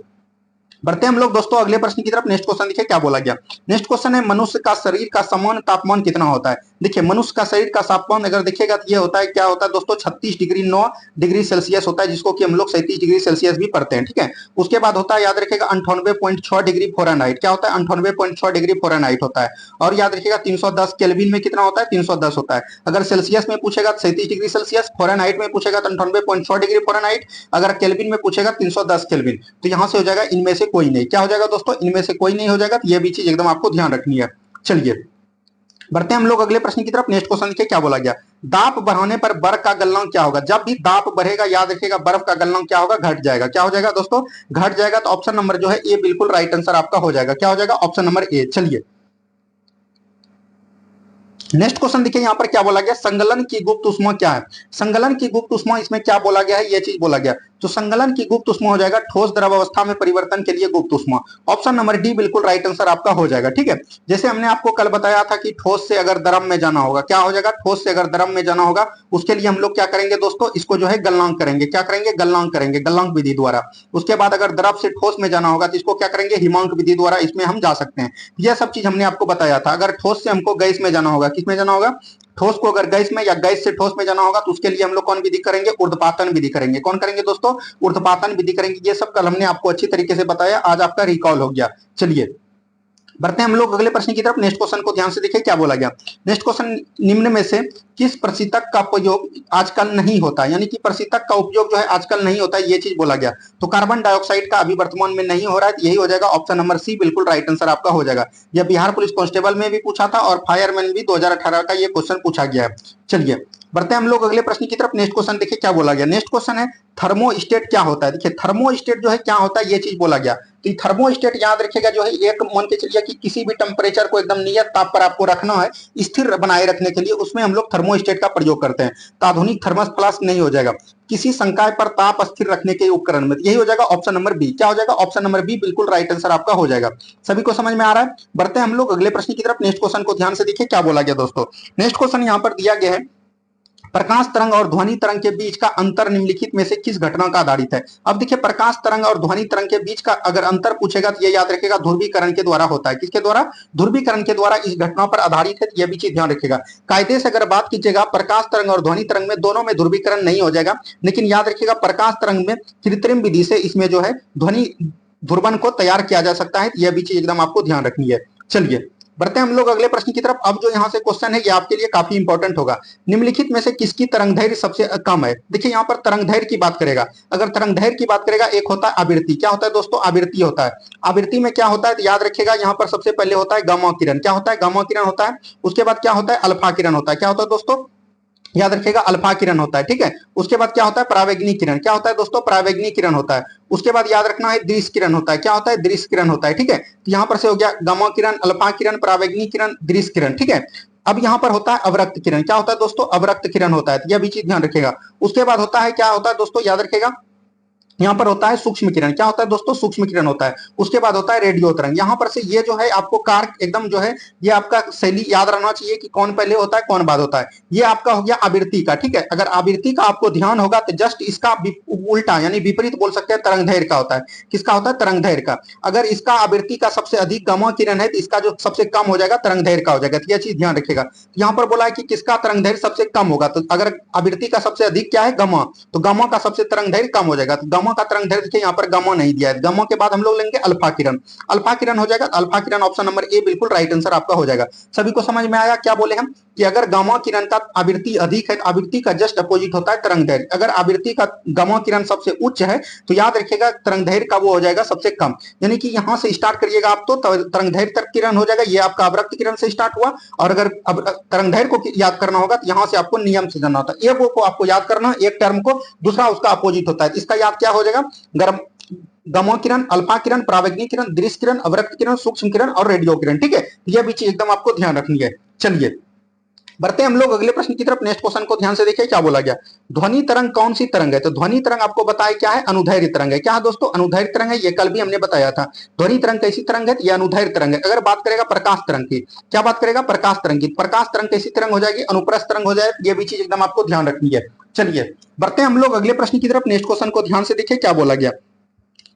बढ़ते हैं हम लोग दोस्तों अगले प्रश्न की तरफ। नेक्स्ट क्वेश्चन देखिए क्या बोला गया। नेक्स्ट क्वेश्चन है मनुष्य का शरीर का सामान्य तापमान कितना होता है। देखिए मनुष्य का शरीर का तापमान अगर देखिएगा तो ये होता है, क्या होता है दोस्तों, 36 डिग्री 9 डिग्री सेल्सियस होता है, जिसको कि हम लोग 37 डिग्री सेल्सियस भी पढ़ते हैं। ठीक है, उसके बाद होता है याद रखिएगा 98.6 डिग्री फ़ारेनहाइट। क्या होता है, 98.6 डिग्री फ़ारेनहाइट होता है। और याद रखिएगा 310 केल्विन में कितना होता है, 310 होता है। अगर सेल्सियस में पूछेगा तो 37 डिग्री सेल्सियस, फ़ारेनहाइट में पूछेगा तो 98.6 डिग्री फ़ारेनहाइट, अगर केल्विन में पूछेगा 310 केल्विन। तो यहाँ से हो जाएगा इनमें से कोई नहीं। क्या हो जाएगा दोस्तों, इनमें से कोई नहीं हो जाएगा। तो ये भी चीज एकदम आपको ध्यान रखनी है। चलिए बढ़ते हैं हम लोग अगले प्रश्न की तरफ। नेक्स्ट क्वेश्चन देखिए क्या बोला गया। दाब बढ़ाने पर बर्फ का गलनांक क्या होगा। जब भी दाब बढ़ेगा याद रखिएगा बर्फ का गलनांक क्या होगा, घट जाएगा। क्या हो जाएगा दोस्तों, घट जाएगा। तो ऑप्शन नंबर जो है ए बिल्कुल राइट आंसर आपका हो जाएगा। क्या हो जाएगा, ऑप्शन नंबर ए। चलिए नेक्स्ट क्वेश्चन देखिए यहाँ पर क्या बोला गया, संगलन की गुप्त ऊष्मा क्या है। संगलन की गुप्त ऊष्मा इसमें क्या बोला गया है, ये चीज बोला गया। तो संगलन की गुप्त ऊष्मा हो जाएगा ठोस द्रव अवस्था में परिवर्तन के लिए गुप्त ऊष्मा। ऑप्शन नंबर डी बिल्कुल राइट आंसर आपका हो जाएगा। ठीक है, जैसे हमने आपको कल बताया था कि ठोस से अगर द्रव में जाना होगा, क्या हो जाएगा, ठोस से अगर द्रव में जाना होगा उसके लिए हम लोग क्या करेंगे दोस्तों, इसको जो है गलनांक करेंगे। क्या करेंगे, गलनांक करेंगे, गलनांक विधि द्वारा। उसके बाद अगर द्रव से ठोस में जाना होगा तो इसको क्या करेंगे, हिमांक विधि द्वारा इसमें हम जा सकते हैं। यह सब चीज हमने आपको बताया था। अगर ठोस से हमको गैस में जाना होगा, किस में जाना होगा, ठोस को अगर गैस में या गैस से ठोस में जाना होगा तो उसके लिए हम लोग कौन विधि करेंगे, ऊर्ध्वपातन विधि करेंगे। कौन करेंगे दोस्तों, ऊर्ध्वपातन विधि करेंगे। ये सब कल हमने आपको अच्छी तरीके से बताया, आज आपका रिकॉल हो गया। चलिए बढ़ते हैं हम लोग अगले प्रश्न की तरफ। नेक्स्ट क्वेश्चन को ध्यान से देखिए क्या बोला गया। नेक्स्ट क्वेश्चन, निम्न में से किस प्रशीतक का उपयोग आजकल नहीं होता है, यानी कि प्रशीतक का उपयोग जो है आजकल नहीं होता है, ये चीज बोला गया। तो कार्बन डाइऑक्साइड का अभी वर्तमान में नहीं हो रहा है, यही हो जाएगा ऑप्शन नंबर सी बिल्कुल राइट आंसर आपका हो जाएगा। यह बिहार पुलिस कांस्टेबल में भी पूछा था और फायरमैन भी 2018 का ये क्वेश्चन पूछा गया है। चलिए बढ़ते हैं हम लोग अगले प्रश्न की तरफ। नेक्स्ट क्वेश्चन देखिए क्या बोला गया। नेक्स्ट क्वेश्चन है थर्मोस्टेट क्या होता है। देखिए थर्मोस्टेट जो है क्या होता है, ये चीज बोला गया। तो थर्मोस्टेट याद रखिएगा जो है एक मान के चलिए कि किसी भी टेम्परेचर को एकदम नियत ताप पर आपको रखना है, स्थिर बनाए रखने के लिए, उसमें हम लोग थर्मोस्टेट का प्रयोग करते हैं। तो आधुनिक थर्मस प्लस नहीं हो जाएगा, किसी संकाय पर ताप स्थिर रखने के उपकरण में। यही हो जाएगा ऑप्शन नंबर बी। क्या हो जाएगा, ऑप्शन नंबर बी बिल्कुल राइट आंसर आपका हो जाएगा। सभी को समझ में आ रहा है। बढ़ते हैं हम लोग अगले प्रश्न की तरफ। नेक्स्ट क्वेश्चन को ध्यान से देखिए क्या बोला गया दोस्तों। नेक्स्ट क्वेश्चन यहाँ पर दिया गया है, प्रकाश तरंग और ध्वनि तरंग के बीच का अंतर निम्नलिखित में से किस घटना का आधारित है। अब देखिए प्रकाश तरंग और ध्वनि तरंग के बीच का अगर अंतर पूछेगा तो ये याद रखेगा ध्रुवीकरण के द्वारा होता है। किसके द्वारा, ध्रुवीकरण के द्वारा इस घटना पर आधारित है। यह भी चीज ध्यान रखेगा। कायदे से अगर बात कीजिएगा प्रकाश तरंग और ध्वनि तरंग में दोनों में ध्रुवीकरण नहीं हो जाएगा, लेकिन याद रखिएगा प्रकाश तरंग में कृत्रिम विधि से इसमें जो है ध्वनि ध्रुवन को तैयार किया जा सकता है। यह भी चीज एकदम आपको ध्यान रखनी है। चलिए बढ़ते हैं हम लोग अगले प्रश्न की तरफ। अब जो यहाँ से क्वेश्चन है ये आपके लिए काफी इंपॉर्टेंट होगा। निम्नलिखित में से किसकी तरंगदैर्घ्य सबसे कम है। देखिए यहाँ पर तरंगदैर्घ्य की बात करेगा, अगर तरंगदैर्घ्य की बात करेगा, एक होता है आवृत्ति। क्या होता है दोस्तों, आवृत्ति होता है। आवृत्ति में क्या होता है तो याद रखिएगा यहाँ पर सबसे पहले होता है गामा किरण। क्या होता है, गामा किरण होता है। उसके बाद क्या होता है, अल्फा किरण होता है। क्या होता है दोस्तों, याद रखिएगा अल्फा किरण होता है। ठीक है, उसके बाद क्या होता है, परावैंगनी किरण। क्या होता है दोस्तों, परावैंगनी किरण होता है। उसके बाद याद रखना है दृश्य किरण होता है। क्या होता है, दृश्य किरण होता है। ठीक है, तो यहाँ पर से हो गया गामा किरण, अल्फा किरण, परावैंगनी किरण, दृश्य किरण। ठीक है, अब यहाँ पर होता है अवरक्त किरण। क्या होता है दोस्तों, अवरक्त किरण होता है। तो यह भी चीज ध्यान रखिएगा। उसके बाद होता है, क्या होता है दोस्तों, याद रखिएगा यहाँ पर होता है सूक्ष्म किरण। क्या होता है दोस्तों, सूक्ष्म किरण होता है। उसके बाद होता है रेडियो तरंग। यहाँ पर से ये जो है आपको कारक एकदम जो है ये आपका शैली याद रहना चाहिए कि कौन पहले होता है कौन बाद होता है। ये आपका हो गया आवृत्ति का। ठीक है, अगर आवृत्ति का आपको ध्यान होगा तो जस्ट इसका उल्टा यानी विपरीत बोल सकते हैं तरंगदैर्घ्य का होता है। किसका होता है, तरंगदैर्घ्य का। अगर इसका आवृत्ति का सबसे अधिक गामा किरण है तो इसका जो सबसे कम हो जाएगा तरंगदैर्घ्य का हो जाएगा। तो यह चीज ध्यान रखिएगा। यहाँ पर बोला है कि किसका तरंगदैर्घ्य सबसे कम होगा, तो अगर आवृत्ति का सबसे अधिक क्या है गामा, तो गामा का सबसे तरंगदैर्घ्य कम हो जाएगा। तो गामा गामा का तरंग दैर्घ्य देखिए यहाँ पर गामा नहीं दिया है। गामा के बाद हम लोग लेंगे अल्फा किरण। अल्फा किरण हो जाएगा, alpha Kiran option number A बिल्कुल राइट आंसर आपका हो जाएगा। सभी को समझ में आया क्या बोले हम कि अगर गामा किरण का आवृत्ति अधिक है, आवृत्ति का जस्ट अपोजिट होता है तरंग दैर्घ्य। अगर आवृत्ति का गामा किरण सबसे उच्च है तो याद रखिएगा तरंग दैर्घ्य का वो हो जाएगा सबसे कम। यानी कि यहां से स्टार्ट करिएगा आप तो तरंग दैर्घ्य तक किरण हो जाएगा, ये आपका अवरक्त किरण से स्टार्ट हुआ। और अगर अब तरंग दैर्घ्य को याद करना होगा तो यहां से आपको नियम से जानना होता है, एक को आपको याद करना, एक टर्म को, दूसरा उसका अपोजिट होता है। इसका याद क्या हो जाएगा, गर्म गामा किरण, अल्फा किरण, परावैग्निक किरण, दृश्य किरण, अवरक्त किरण, सूक्ष्म किरण और रेडियो किरण। ठीक है, यह भी चीज एकदम आपको ध्यान रखनी है। चलिए बढ़ते हम लोग अगले प्रश्न की तरफ। नेक्स्ट क्वेश्चन को ध्यान से देखिए क्या बोला गया। ध्वनि तरंग कौन सी तरंग है? तो ध्वनि तरंग आपको बताया क्या है, अनुदैर्घ्य तरंग है। क्या है दोस्तों, अनुदैर्घ्य तरंग है। ये कल भी हमने बताया था। ध्वनि तरंग कैसी तरंग है, ये अनुदैर्घ्य तरंग है। अगर बात करेगा प्रकाश तरंग की, क्या बात करेगा, प्रकाश तरंग की, प्रकाश तरंग कैसी तरंग हो जाएगी, अनुप्रस्थ तरंग हो जाए। ये भी चीज एकदम आपको ध्यान रखनी है। चलिए बढ़ते हम लोग अगले प्रश्न की तरफ। नेक्स्ट क्वेश्चन को ध्यान से देखिए क्या बोला गया।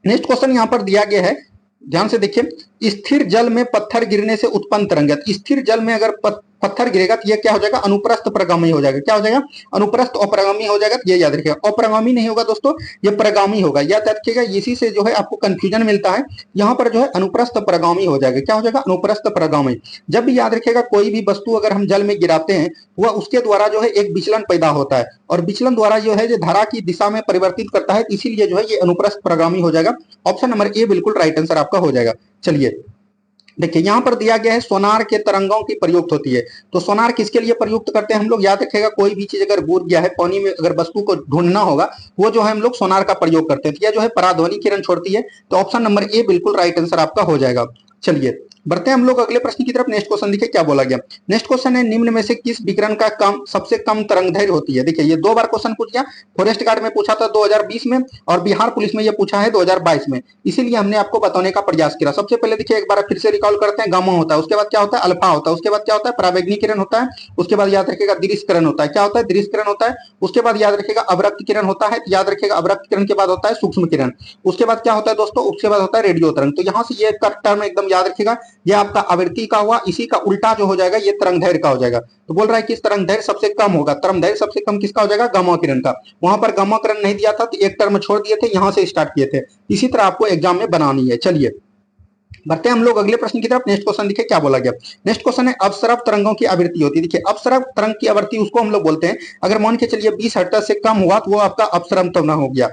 नेक्स्ट क्वेश्चन यहाँ पर दिया गया है, ध्यान से देखिए। स्थिर जल में पत्थर गिरने से उत्पन्न तरंग है। स्थिर जल में अगर पत्थर गिरेगा तो ये क्या हो जाएगा, अनुप्रस्थ प्रगामी हो जाएगा। क्या हो जाएगा, अनुप्रस्थ और प्रगामी हो जाएगा। ये याद रखिएगा, अप्रगामी नहीं होगा दोस्तों, ये प्रगामी होगा। याद रखिएगा, इसी से जो है आपको कंफ्यूजन मिलता है। यहाँ पर जो है अनुप्रस्थ प्रगामी हो जाएगा। क्या हो जाएगा, अनुप्रस्थ प्रगामी। जब भी याद रखिएगा कोई भी वस्तु अगर हम जल में गिराते हैं, वह उसके द्वारा जो है एक विचलन पैदा होता है, और विचलन द्वारा जो है धारा की दिशा में परिवर्तित करता है, इसीलिए जो है ये अनुप्रस्थ प्रगामी हो जाएगा। ऑप्शन नंबर ए बिल्कुल राइट आंसर आपका हो जाएगा। चलिए देखिए यहाँ पर दिया गया है सोनार के तरंगों की प्रयुक्त होती है। तो सोनार किसके लिए प्रयुक्त करते हैं हम लोग, याद रखिएगा कोई भी चीज अगर बूझ गया है पानी में, अगर वस्तु को ढूंढना होगा, वो जो है हम लोग सोनार का प्रयोग करते हैं। तो यह जो है पराध्वनि किरण छोड़ती है। तो ऑप्शन नंबर ए बिल्कुल राइट आंसर आपका हो जाएगा। चलिए बढ़ते हैं हम लोग अगले प्रश्न की तरफ। नेक्स्ट क्वेश्चन देखिए क्या बोला गया। नेक्स्ट क्वेश्चन है, निम्न में से किस विकिरण का कम सबसे कम तरंग दैर्घ्य होती है। देखिए ये दो बार क्वेश्चन पूछ गया। फॉरेस्ट गार्ड में पूछा था 2020 में, और बिहार पुलिस में ये पूछा है 2022 में। इसीलिए हमने आपको बताने का प्रयास किया। सबसे पहले देखिए एक बार फिर से रिकॉल करते हैं। गामा होता है, उसके बाद क्या होता है, अल्फा होता है, उसके बाद क्या होता है, परावैग्निक किरण होता है, उसके बाद याद रखिएगा दृश्य किरण होता है। क्या होता है, दृश्य किरण होता है। उसके बाद याद रखिएगा अवरक्त किरण होता है। याद रखिएगा अवरक्त किरण के बाद होता है सूक्ष्म किरण। उसके बाद क्या होता है दोस्तों, उसके बाद होता है रेडियो तरंग। तो यहाँ से ये टर्म एकदम याद रखिएगा, ये आपका आवृत्ति का हुआ, इसी का उल्टा जो हो जाएगा ये तरंग दैर्घ्य का हो जाएगा। तो बोल रहा है कि इस तरंग दैर्घ्य सबसे कम होगा, तरंग दैर्घ्य सबसे कम किसका हो जाएगा, गामा किरण का। वहां पर गामा किरण नहीं दिया था तो एक टर्म छोड़ दिए थे, यहां से स्टार्ट किए थे। इसी तरह आपको एग्जाम में बनानी है। चलिए बढ़ते हम लोग अगले प्रश्न की तरफ। नेक्स्ट क्वेश्चन देखिए क्या बोला गया। नेक्स्ट क्वेश्चन है, अपसरब तरंगों की आवृत्ति होती है। देखिए अपसरब तरंग की आवृत्ति उसको हम लोग बोलते हैं, अगर मान के चलिए 20 हर्ट्ज से कम हुआ तो वो आपका अपसरब तरंग हो गया।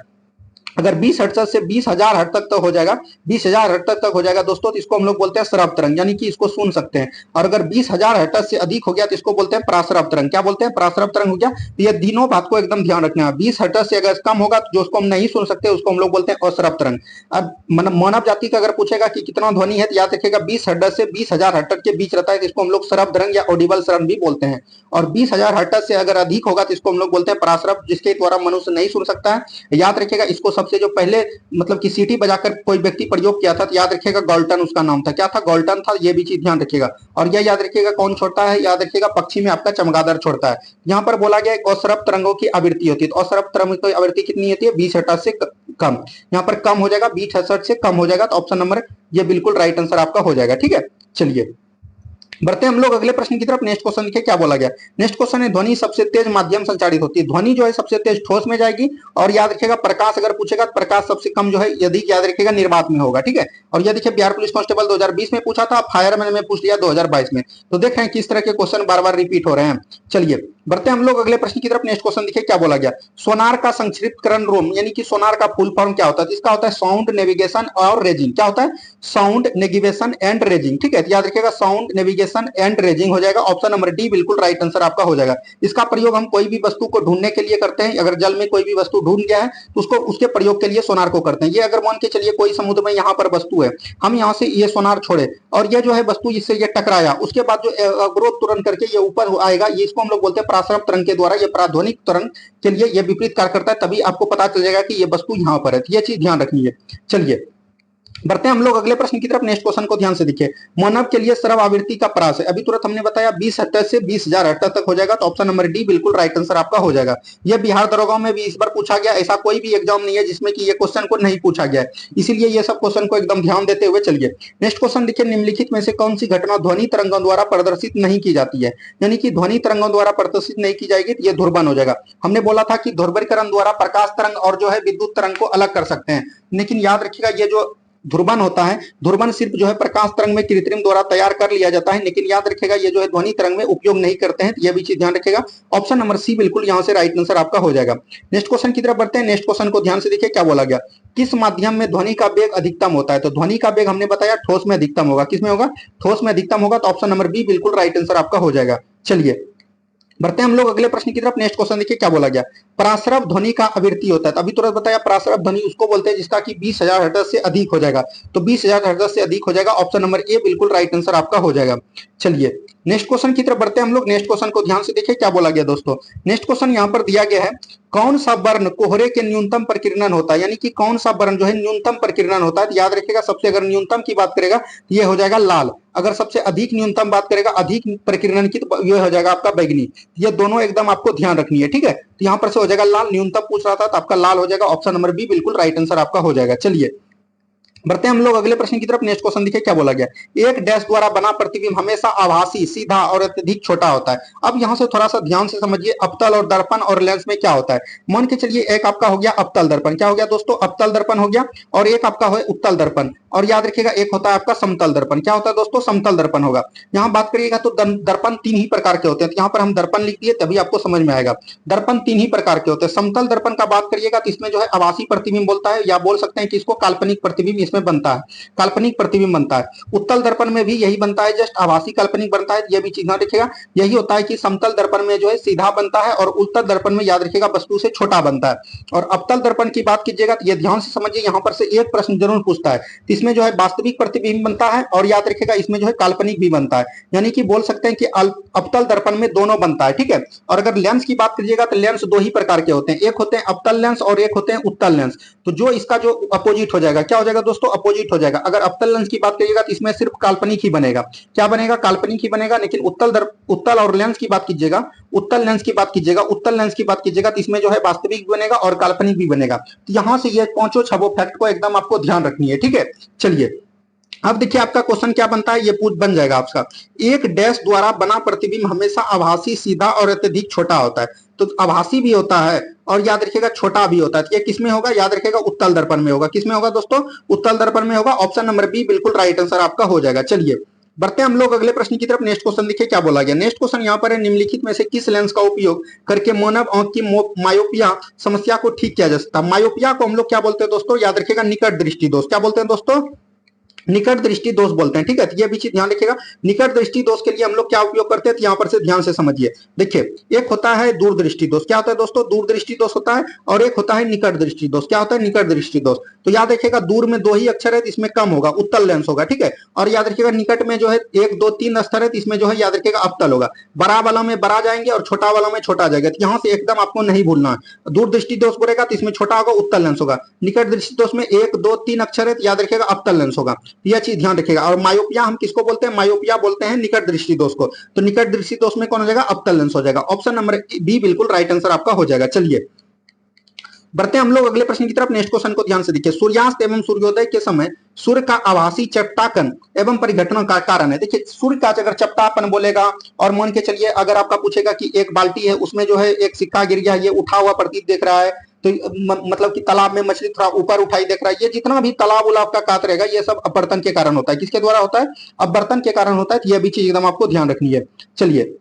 अगर 20 हर्ट्ज से 20,000 हर्ट्ज तक हो जाएगा, 20,000 हर्ट्ज तक हो जाएगा दोस्तों, तो इसको हम लोग बोलते हैं सरब तरंग, यानी कि इसको सुन सकते हैं। और अगर 20,000 हर्ट्ज से अधिक हो गया तो इसको बोलते हैं परासरब तरंग। क्या बोलते हैं, परासरब तरंग हो गया। तो ये तीनों बात को एकदम ध्यान रखना है। 20 हर्ट्ज से अगर कम होगा तो जो उसको हम नहीं सुन सकते उसको हम लोग बोलते हैं असरब तरंग। अब मानव जाति का अगर पूछेगा कि कितना ध्वनि है, तो याद रखिएगा 20 हर्ट्ज से 20,000 हर्ट्ज के बीच रहता है, तो इसको हम लोग सरब तरंग या ऑडिबल सरन भी बोलते हैं। और 20,000 हर्ट्ज से अगर अधिक होगा तो इसको हम लोग बोलते हैं परासरब, जिसके द्वारा मनुष्य नहीं सुन सकता है। याद रखिएगा इसको सबसे जो पहले मतलब कि सीटी बजाकर कोई व्यक्ति प्रयोग किया था, तो याद रखिएगा गॉल्टन उसका नाम था। क्या था, गॉल्टन था। ये भी चीज ध्यान रखिएगा। और यह याद रखिएगा कौन छोड़ता है, याद रखिएगा पक्षी में आपका चमगादड़ छोड़ता है। यहाँ पर बोला गया असरब तरंगों की आवृत्ति होती है। तो असरब तरंगों की आवृत्ति कितनी होती है, 20 हर्ट्ज से कम। यहाँ पर कम हो जाएगा, 20 हर्ट्ज से कम हो जाएगा। तो ऑप्शन नंबर ये बिल्कुल राइट आंसर आपका हो जाएगा। ठीक है, चलिए बढ़ते हम लोग अगले प्रश्न की तरफ। नेक्स्ट क्वेश्चन देखिए क्या बोला गया। नेक्स्ट क्वेश्चन है, ध्वनि सबसे तेज माध्यम संचारित होती है। ध्वनि जो है सबसे तेज ठोस में जाएगी। और याद रखिएगा प्रकाश अगर पूछेगा तो प्रकाश सबसे कम जो है यदि याद रखिएगा निर्वात में होगा। ठीक है, और यह देखिए बिहार पुलिस कांस्टेबल 2020 में पूछा था, फायरमैन में पूछ लिया 2022 में। तो देख रहे हैं किस तरह के क्वेश्चन बार बार रिपीट हो रहे हैं। चलिए बढ़ते हम लोग अगले प्रश्न की तरफ। नेक्स्ट क्वेश्चन देखिए क्या बोला गया। सोनार का संक्षिप्तकरण रोम, यानी कि सोनार का फुल फॉर्म क्या होता है। इसका होता है साउंड नेविगेशन और रेजिंग। क्या होता है, साउंड नेविगेशन एंड रेजिंग। ठीक है, याद रखिएगा साउंड नेविगेशन एंड रेजिंग हो जाएगा। ऑप्शन नंबर डी बिल्कुल राइट आंसर आपका हो जाएगा। इसका प्रयोग हम कोई भी वस्तु को ढूंढने के लिए करते हैं। अगर जल में कोई भी वस्तु ढूंढ गया है तो उसको उसके प्रयोग के लिए सोनार को करते हैं। ये अगर मान के चलिए कोई समुद्र में यहाँ पर वस्तु है, हम यहाँ से ये सोनार छोड़े और ये जो है वस्तु इससे ये टकराया, उसके बाद जो अवरोध तुरंत करके ये ऊपर आएगा, ये इसको हम लोग बोलते हैं परासरब तरंग के द्वारा। ये पराध्वनिक तरंग के लिए ये विपरीत कार्य करता है, तभी आपको पता चल जाएगा कि ये वस्तु यहाँ पर है। ये चीज ध्यान रखनी है। चलिए बढ़ते हैं हम लोग अगले प्रश्न की तरफ। नेक्स्ट क्वेश्चन को ध्यान से देखिए। मानव के लिए सरव आवृत्ति का प्रास है, अभी तुरंत हमने बताया 20 हर्ट्ज से 20,000 हर्ट्ज तक हो जाएगा, तो ऑप्शन नंबर डी बिल्कुल राइट आंसर आपका हो जाएगा। यह बिहार दरोगा में भी इस बार पूछा गया, ऐसा कोई भी एग्जाम नहीं है जिसमें कि ये क्वेश्चन को नहीं पूछा गया है, इसीलिए ये सब क्वेश्चन को एकदम ध्यान देते हुए चलिए। नेक्स्ट क्वेश्चन देखिए, निम्नलिखित में से कौन सी घटना ध्वनि तरंगों द्वारा प्रदर्शित नहीं की जाती है, यानी कि ध्वनि तरंगों द्वारा प्रदर्शित नहीं की जाएगी तो ये ध्रुवण हो जाएगा। हमने बोला था कि ध्रुवीकरण द्वारा प्रकाश तरंग और जो है विद्युत तरंग को अलग कर सकते हैं, लेकिन याद रखिएगा ये जो ध्रुवण होता है, ध्रुवण सिर्फ जो है प्रकाश तरंग में कृत्रिम द्वारा तैयार कर लिया जाता है, लेकिन याद रखेगा ये जो है ध्वनि तरंग में उपयोग नहीं करते हैं, ये भी चीज ध्यान रखेगा। ऑप्शन नंबर सी बिल्कुल यहाँ से राइट आंसर आपका हो जाएगा। नेक्स्ट क्वेश्चन की तरफ बढ़ते हैं। नेक्स्ट क्वेश्चन को ध्यान से देखिए क्या बोला गया, किस माध्यम में ध्वनि का वेग अधिकतम होता है, तो ध्वनि का वेग हमने बताया ठोस में अधिकतम होगा, किसमें होगा, ठोस में अधिकतम होगा, तो ऑप्शन नंबर बी बिल्कुल राइट आंसर आपका हो जाएगा। चलिए बढ़ते हैं हम लोग अगले प्रश्न की तरफ। नेक्स्ट क्वेश्चन देखिए क्या बोला गया, प्रासरव ध्वनि का आवृत्ति होता है, तो अभी तुरंत बताया प्रासरव ध्वनि उसको बोलते हैं जिसका कि 20,000 हर्ट्ज से अधिक हो जाएगा, तो 20,000 हर्ट्ज से अधिक हो जाएगा, ऑप्शन नंबर ए बिल्कुल राइट आंसर आपका हो जाएगा। चलिए नेक्स्ट क्वेश्चन की तरफ बढ़ते हैं हम लोग। नेक्स्ट क्वेश्चन को ध्यान से देखिए क्या बोला गया दोस्तों। नेक्स्ट क्वेश्चन यहाँ पर दिया गया है, कौन सा वर्ण कोहरे के न्यूनतम प्रकीर्णन होता है, यानी कि कौन सा वर्ण जो है न्यूनतम प्रकीर्णन होता है, तो याद रखिएगा सबसे अगर न्यूनतम की बात करेगा तो ये हो जाएगा लाल, अगर सबसे अधिक न्यूनतम बात करेगा अधिक प्रकीर्णन की तो ये हो जाएगा आपका बैगनी। ये दोनों एकदम आपको ध्यान रखनी है, ठीक है, तो यहाँ पर से हो जाएगा लाल, न्यूनतम पूछ रहा था तो आपका लाल हो जाएगा, ऑप्शन नंबर बी बिल्कुल राइट आंसर आपका हो जाएगा। चलिए बढ़ते हैं हम लोग अगले प्रश्न की तरफ। नेक्स्ट क्वेश्चन देखिए क्या बोला गया, एक डैश द्वारा बना प्रतिबिंब हमेशा आभासी, सीधा और अत्यधिक छोटा होता है। अब यहाँ से थोड़ा सा ध्यान से समझिए, अवतल और दर्पण और लेंस में क्या होता है। मान के चलिए एक आपका हो गया अवतल दर्पण, क्या हो गया दोस्तों, अवतल दर्पण हो गया, और एक आपका है उत्तल दर्पण, और याद रखिएगा एक होता है आपका समतल दर्पण, क्या होता है दोस्तों, समतल दर्पण होगा। यहाँ बात करिएगा तो दर्पण तीन ही प्रकार के होते हैं, तो यहाँ पर हम दर्पण लिख दिए तभी आपको समझ में आएगा। दर्पण तीन ही प्रकार के होते हैं। समतल दर्पण का बात करिएगा तो इसमें जो है आभासी प्रतिबिंब बोलता है, या बोल सकते हैं कि इसको काल्पनिक प्रतिबिंब इसमें बनता है, काल्पनिक प्रतिबिंब बनता है। उत्तल दर्पण में भी यही बनता है, जस्ट आभासी काल्पनिक बनता है, यह भी चीज ध्यान रखिएगा। यही होता है कि समतल दर्पण में जो है सीधा बनता है, और उत्तल दर्पण में याद रखिएगा वस्तु से छोटा बनता है। और अवतल दर्पण की बात कीजिएगा तो ये ध्यान से समझिए, यहाँ पर से एक प्रश्न जरूर पूछता है, इसमें जो है वास्तविक प्रतिबिंब बनता है, और याद रखिएगा इसमें जो है काल्पनिक भी बनता है, यानी कि बोल सकते हैं कि अवतल दर्पण में दोनों बनता है, ठीक है। और अगर लेंस की बात कीजिएगा तो लेंस दो ही प्रकार के होते हैं, एक होते हैं अवतल लेंस और एक होते हैं उत्तल लेंस। तो जो इसका जो अपोजिट हो जाएगा, क्या हो जाएगा दोस्तों, अपोजिट हो जाएगा। अगर अवतल लेंस की बात करिएगा तो इसमें सिर्फ काल्पनिक ही बनेगा, क्या बनेगा, काल्पनिक ही बनेगा। लेकिन उत्तल और लेंस की बात कीजिएगा, उत्तल लेंस की बात कीजिएगा, उत्तल लेंस की बात कीजिएगा तो इसमें जो है वास्तविक बनेगा और काल्पनिक भी बनेगा। तो यहां से ये पांचों छबो फैक्ट को एकदम आपको ध्यान रखनी है, ठीक है। चलिए अब देखिए आपका क्वेश्चन क्या बनता है, ये पूछ बन जाएगा आपका, एक डैश द्वारा बना प्रतिबिंब हमेशा आभासी, सीधा और अत्यधिक छोटा होता है। तो आभासी भी होता है और याद रखिएगा छोटा भी होता है, तो ये किसमें होगा, याद रखिएगा उत्तल दर्पण में होगा, किसमें होगा दोस्तों, उत्तल दर्पण में होगा, ऑप्शन नंबर बी बिल्कुल राइट आंसर आपका हो जाएगा। चलिए बढ़ते हैं हम लोग अगले प्रश्न की तरफ। नेक्स्ट क्वेश्चन देखिए क्या बोला गया। नेक्स्ट क्वेश्चन यहाँ पर है, निम्नलिखित में से किस लेंस का उपयोग करके मानव आंख की मायोपिया समस्या को ठीक किया जा सकता है। मायोपिया को हम लोग क्या बोलते हैं दोस्तों, याद रखिएगा निकट दृष्टि दोष, क्या बोलते हैं दोस्तों, निकट दृष्टि दोष बोलते हैं, ठीक है। तो ये भी चीज ध्यान रखिएगा, निकट दृष्टि दोष के लिए हम लोग क्या उपयोग करते हैं, तो यहाँ पर से ध्यान से समझिए। देखिए एक होता है दूरदृष्टि दोष, क्या होता है दोस्तों, दूरदृष्टि दोष होता है, और एक होता है निकट दृष्टि दोष, क्या होता है, निकट दृष्टि दोष। तो याद रखिएगा दूर में दो ही अक्षर है, इसमें कम होगा, उत्तल लेंस होगा, ठीक है। और याद रखिएगा निकट में जो है एक दो तीन अक्षर है, इसमें जो है याद रखिएगा अवतल होगा, बड़ा वाला में बड़ा जाएंगे और छोटा वाला में छोटा जाएगा, तो यहाँ से एकदम आपको नहीं भूलना है। दूरदृष्टि दोष बोलेगा तो इसमें छोटा होगा, उत्तल लेंस होगा। निकट दृष्टि दोष में एक दो तीन अक्षर है, याद रखिएगा अवतल लेंस होगा, यह चीज ध्यान रखिएगा। और मायोपिया हम किसको बोलते हैं, मायोपिया बोलते हैं निकट दृष्टि दोष को। तो निकट दृष्टि दोष में कौन हो जाएगा, अवतल लेंस हो जाएगा, ऑप्शन नंबर बी बिल्कुल राइट आंसर आपका हो जाएगा। चलिए बढ़ते हैं हम लोग अगले प्रश्न की तरफ। नेक्स्ट क्वेश्चन को ध्यान से देखिए, सूर्यास्त एवं सूर्योदय के समय सूर्य का आभासी चपटापन एवं परिघटना का कारण है। देखिए सूर्य का अगर चपटापन बोलेगा, और मान के चलिए अगर आपका पूछेगा कि एक बाल्टी है उसमें जो है एक सिक्का गिर गया, ये उठा हुआ प्रतीत देख रहा है, तो मतलब कि तालाब में मछली थोड़ा ऊपर उठाई देख रहा है, ये जितना भी तालाब उलाब का कात रहेगा ये सब अपवर्तन के कारण होता है। किसके द्वारा होता है, अपवर्तन के कारण होता है, तो यह भी चीज एकदम आपको ध्यान रखनी है। चलिए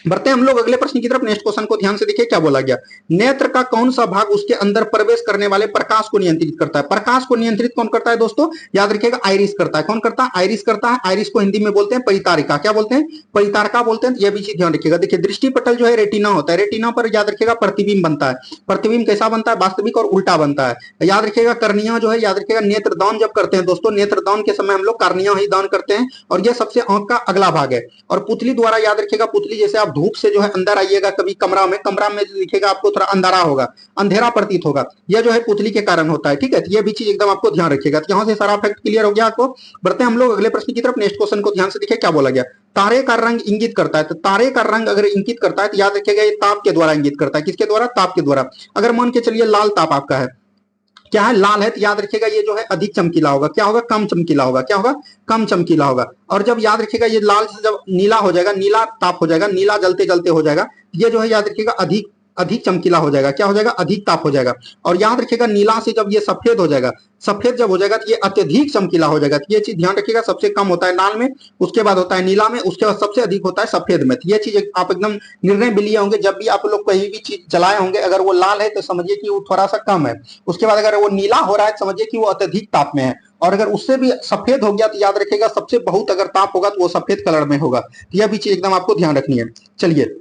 बढ़ते हैं हम लोग अगले प्रश्न की तरफ। नेक्स्ट क्वेश्चन को ध्यान से देखिए क्या बोला गया, नेत्र का कौन सा भाग उसके अंदर प्रवेश करने वाले प्रकाश को नियंत्रित करता है। प्रकाश को नियंत्रित कौन करता है दोस्तों, याद रखिएगा आइरिस करता है। कौन करता है, आइरिस करता है। आइरिस को हिंदी में बोलते हैं परितारिका, क्या बोलते हैं, परितारिका बोलते हैं। यह भी चीज ध्यान रखिएगा। देखिए दृष्टि पटल जो है रेटिना होता है, रेटिना पर याद रखिएगा प्रतिबिंब बनता है। प्रतिबिंब कैसा बनता है, वास्तविक और उल्टा बनता है। याद रखिएगा कर्निया जो है, याद रखिएगा नेत्रदान जब करते हैं दोस्तों, नेत्रदान के समय हम लोग कर्निया ही दान करते हैं, और यह सबसे आंख का अगला भाग है। और पुतली द्वारा याद रखिएगा, पुतली जैसे आप धूप से जो है अंदर आइएगा कभी कमरा में दिखेगा आपको थोड़ा अंधारा होगा, अंधेरा प्रतीत होगा, यह जो है पुतली के कारण होता है। ठीक है, तो ये भी चीज एकदम आपको ध्यान रखिएगा। तो यहाँ से सारा फैक्ट क्लियर हो गया आपको। बढ़ते हैं हम लोग अगले प्रश्न की तरफ। नेक्स्ट क्वेश्चन को ध्यान से देखिए क्या बोला गया। तारे का रंग इंगित करता है, तो तारे का रंग अगर इंगित करता है तो याद रखिएगा ये ताप के द्वारा इंगित करता है। किसके द्वारा? ताप के द्वारा। अगर मान के चलिए लाल ताप आपका है, क्या है? लाल है, तो याद रखिएगा ये जो है अधिक चमकीला होगा। क्या होगा? कम चमकीला होगा। क्या होगा? कम चमकीला होगा। और जब याद रखिएगा ये लाल से जब नीला हो जाएगा, नीला ताप हो जाएगा, नीला जलते जलते हो जाएगा, ये जो है याद रखिएगा अधिक अधिक चमकीला हो जाएगा। क्या हो जाएगा? अधिक ताप हो जाएगा। और याद रखिएगा नीला से जब ये सफेद हो जाएगा, सफेद जब हो जाएगा तो ये अत्यधिक चमकीला हो जाएगा। तो ये चीज ध्यान रखिएगा, सबसे कम होता है लाल में, उसके बाद होता है नीला में, उसके बाद सबसे अधिक होता है सफेद में। तो ये चीज आप एकदम निर्णय भी लिए होंगे जब भी आप लोग कहीं भी चीज जलाए होंगे, अगर वो लाल है तो समझिए कि वो थोड़ा सा कम है, उसके बाद अगर वो नीला हो रहा है समझिए कि वो अत्यधिक ताप में है, और अगर उससे भी सफेद हो गया तो याद रखिएगा सबसे बहुत अगर ताप होगा तो वो सफेद कलर में होगा। तो यह भी चीज एकदम आपको ध्यान रखनी है। चलिए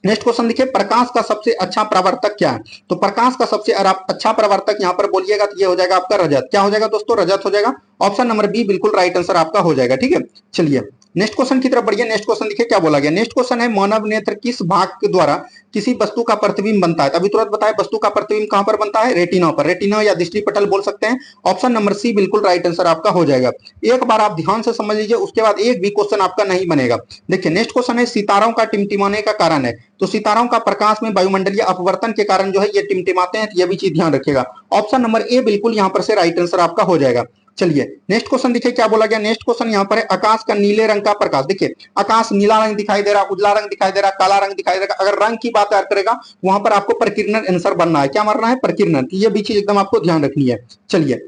नेक्स्ट क्वेश्चन देखिए, प्रकाश का सबसे अच्छा प्रवर्तक क्या है? तो प्रकाश का सबसे अच्छा प्रवर्तक यहाँ पर बोलिएगा तो ये हो जाएगा आपका रजत। क्या हो जाएगा दोस्तों? रजत हो जाएगा। ऑप्शन नंबर बी बिल्कुल राइट आंसर आपका हो जाएगा। ठीक है, चलिए नेक्स्ट क्वेश्चन की तरफ बढ़िए। नेक्स्ट क्वेश्चन देखिए क्या बोला गया। नेक्स्ट क्वेश्चन है, मानव नेत्र किस भाग के द्वारा किसी वस्तु का प्रतिबिंब बनता है? अभी तुरंत बताए, वस्तु का प्रतिबिंब कहां पर बनता है? रेटिना पर। रेटिना या दृष्टि पटल बोल सकते हैं। ऑप्शन नंबर सी बिल्कुल राइट आंसर आपका हो जाएगा। एक बार आप ध्यान से समझ लीजिए, उसके बाद एक भी क्वेश्चन आपका नहीं बनेगा। देखिए नेक्स्ट क्वेश्चन है, सितारों का टिमटिमाने का कारण है? तो सितारों का प्रकाश में वायुमंडलीय अपवर्तन के कारण जो है ये टिमटिमाते हैं। ये भी चीज ध्यान रखिएगा। ऑप्शन नंबर ए बिल्कुल यहाँ पर से राइट आंसर आपका हो जाएगा। चलिए नेक्स्ट क्वेश्चन देखिए क्या बोला गया। नेक्स्ट क्वेश्चन यहाँ पर है, आकाश का नीले रंग का प्रकाश। देखिए आकाश नीला रंग दिखाई दे रहा, उजला रंग दिखाई दे रहा, काला रंग दिखाई दे रहा, अगर रंग की बात करेगा वहां पर आपको प्रकीर्णन आंसर बनना है। क्या मानना है? प्रकीर्णन। ये भी चीज एकदम आपको ध्यान रखनी है। चलिए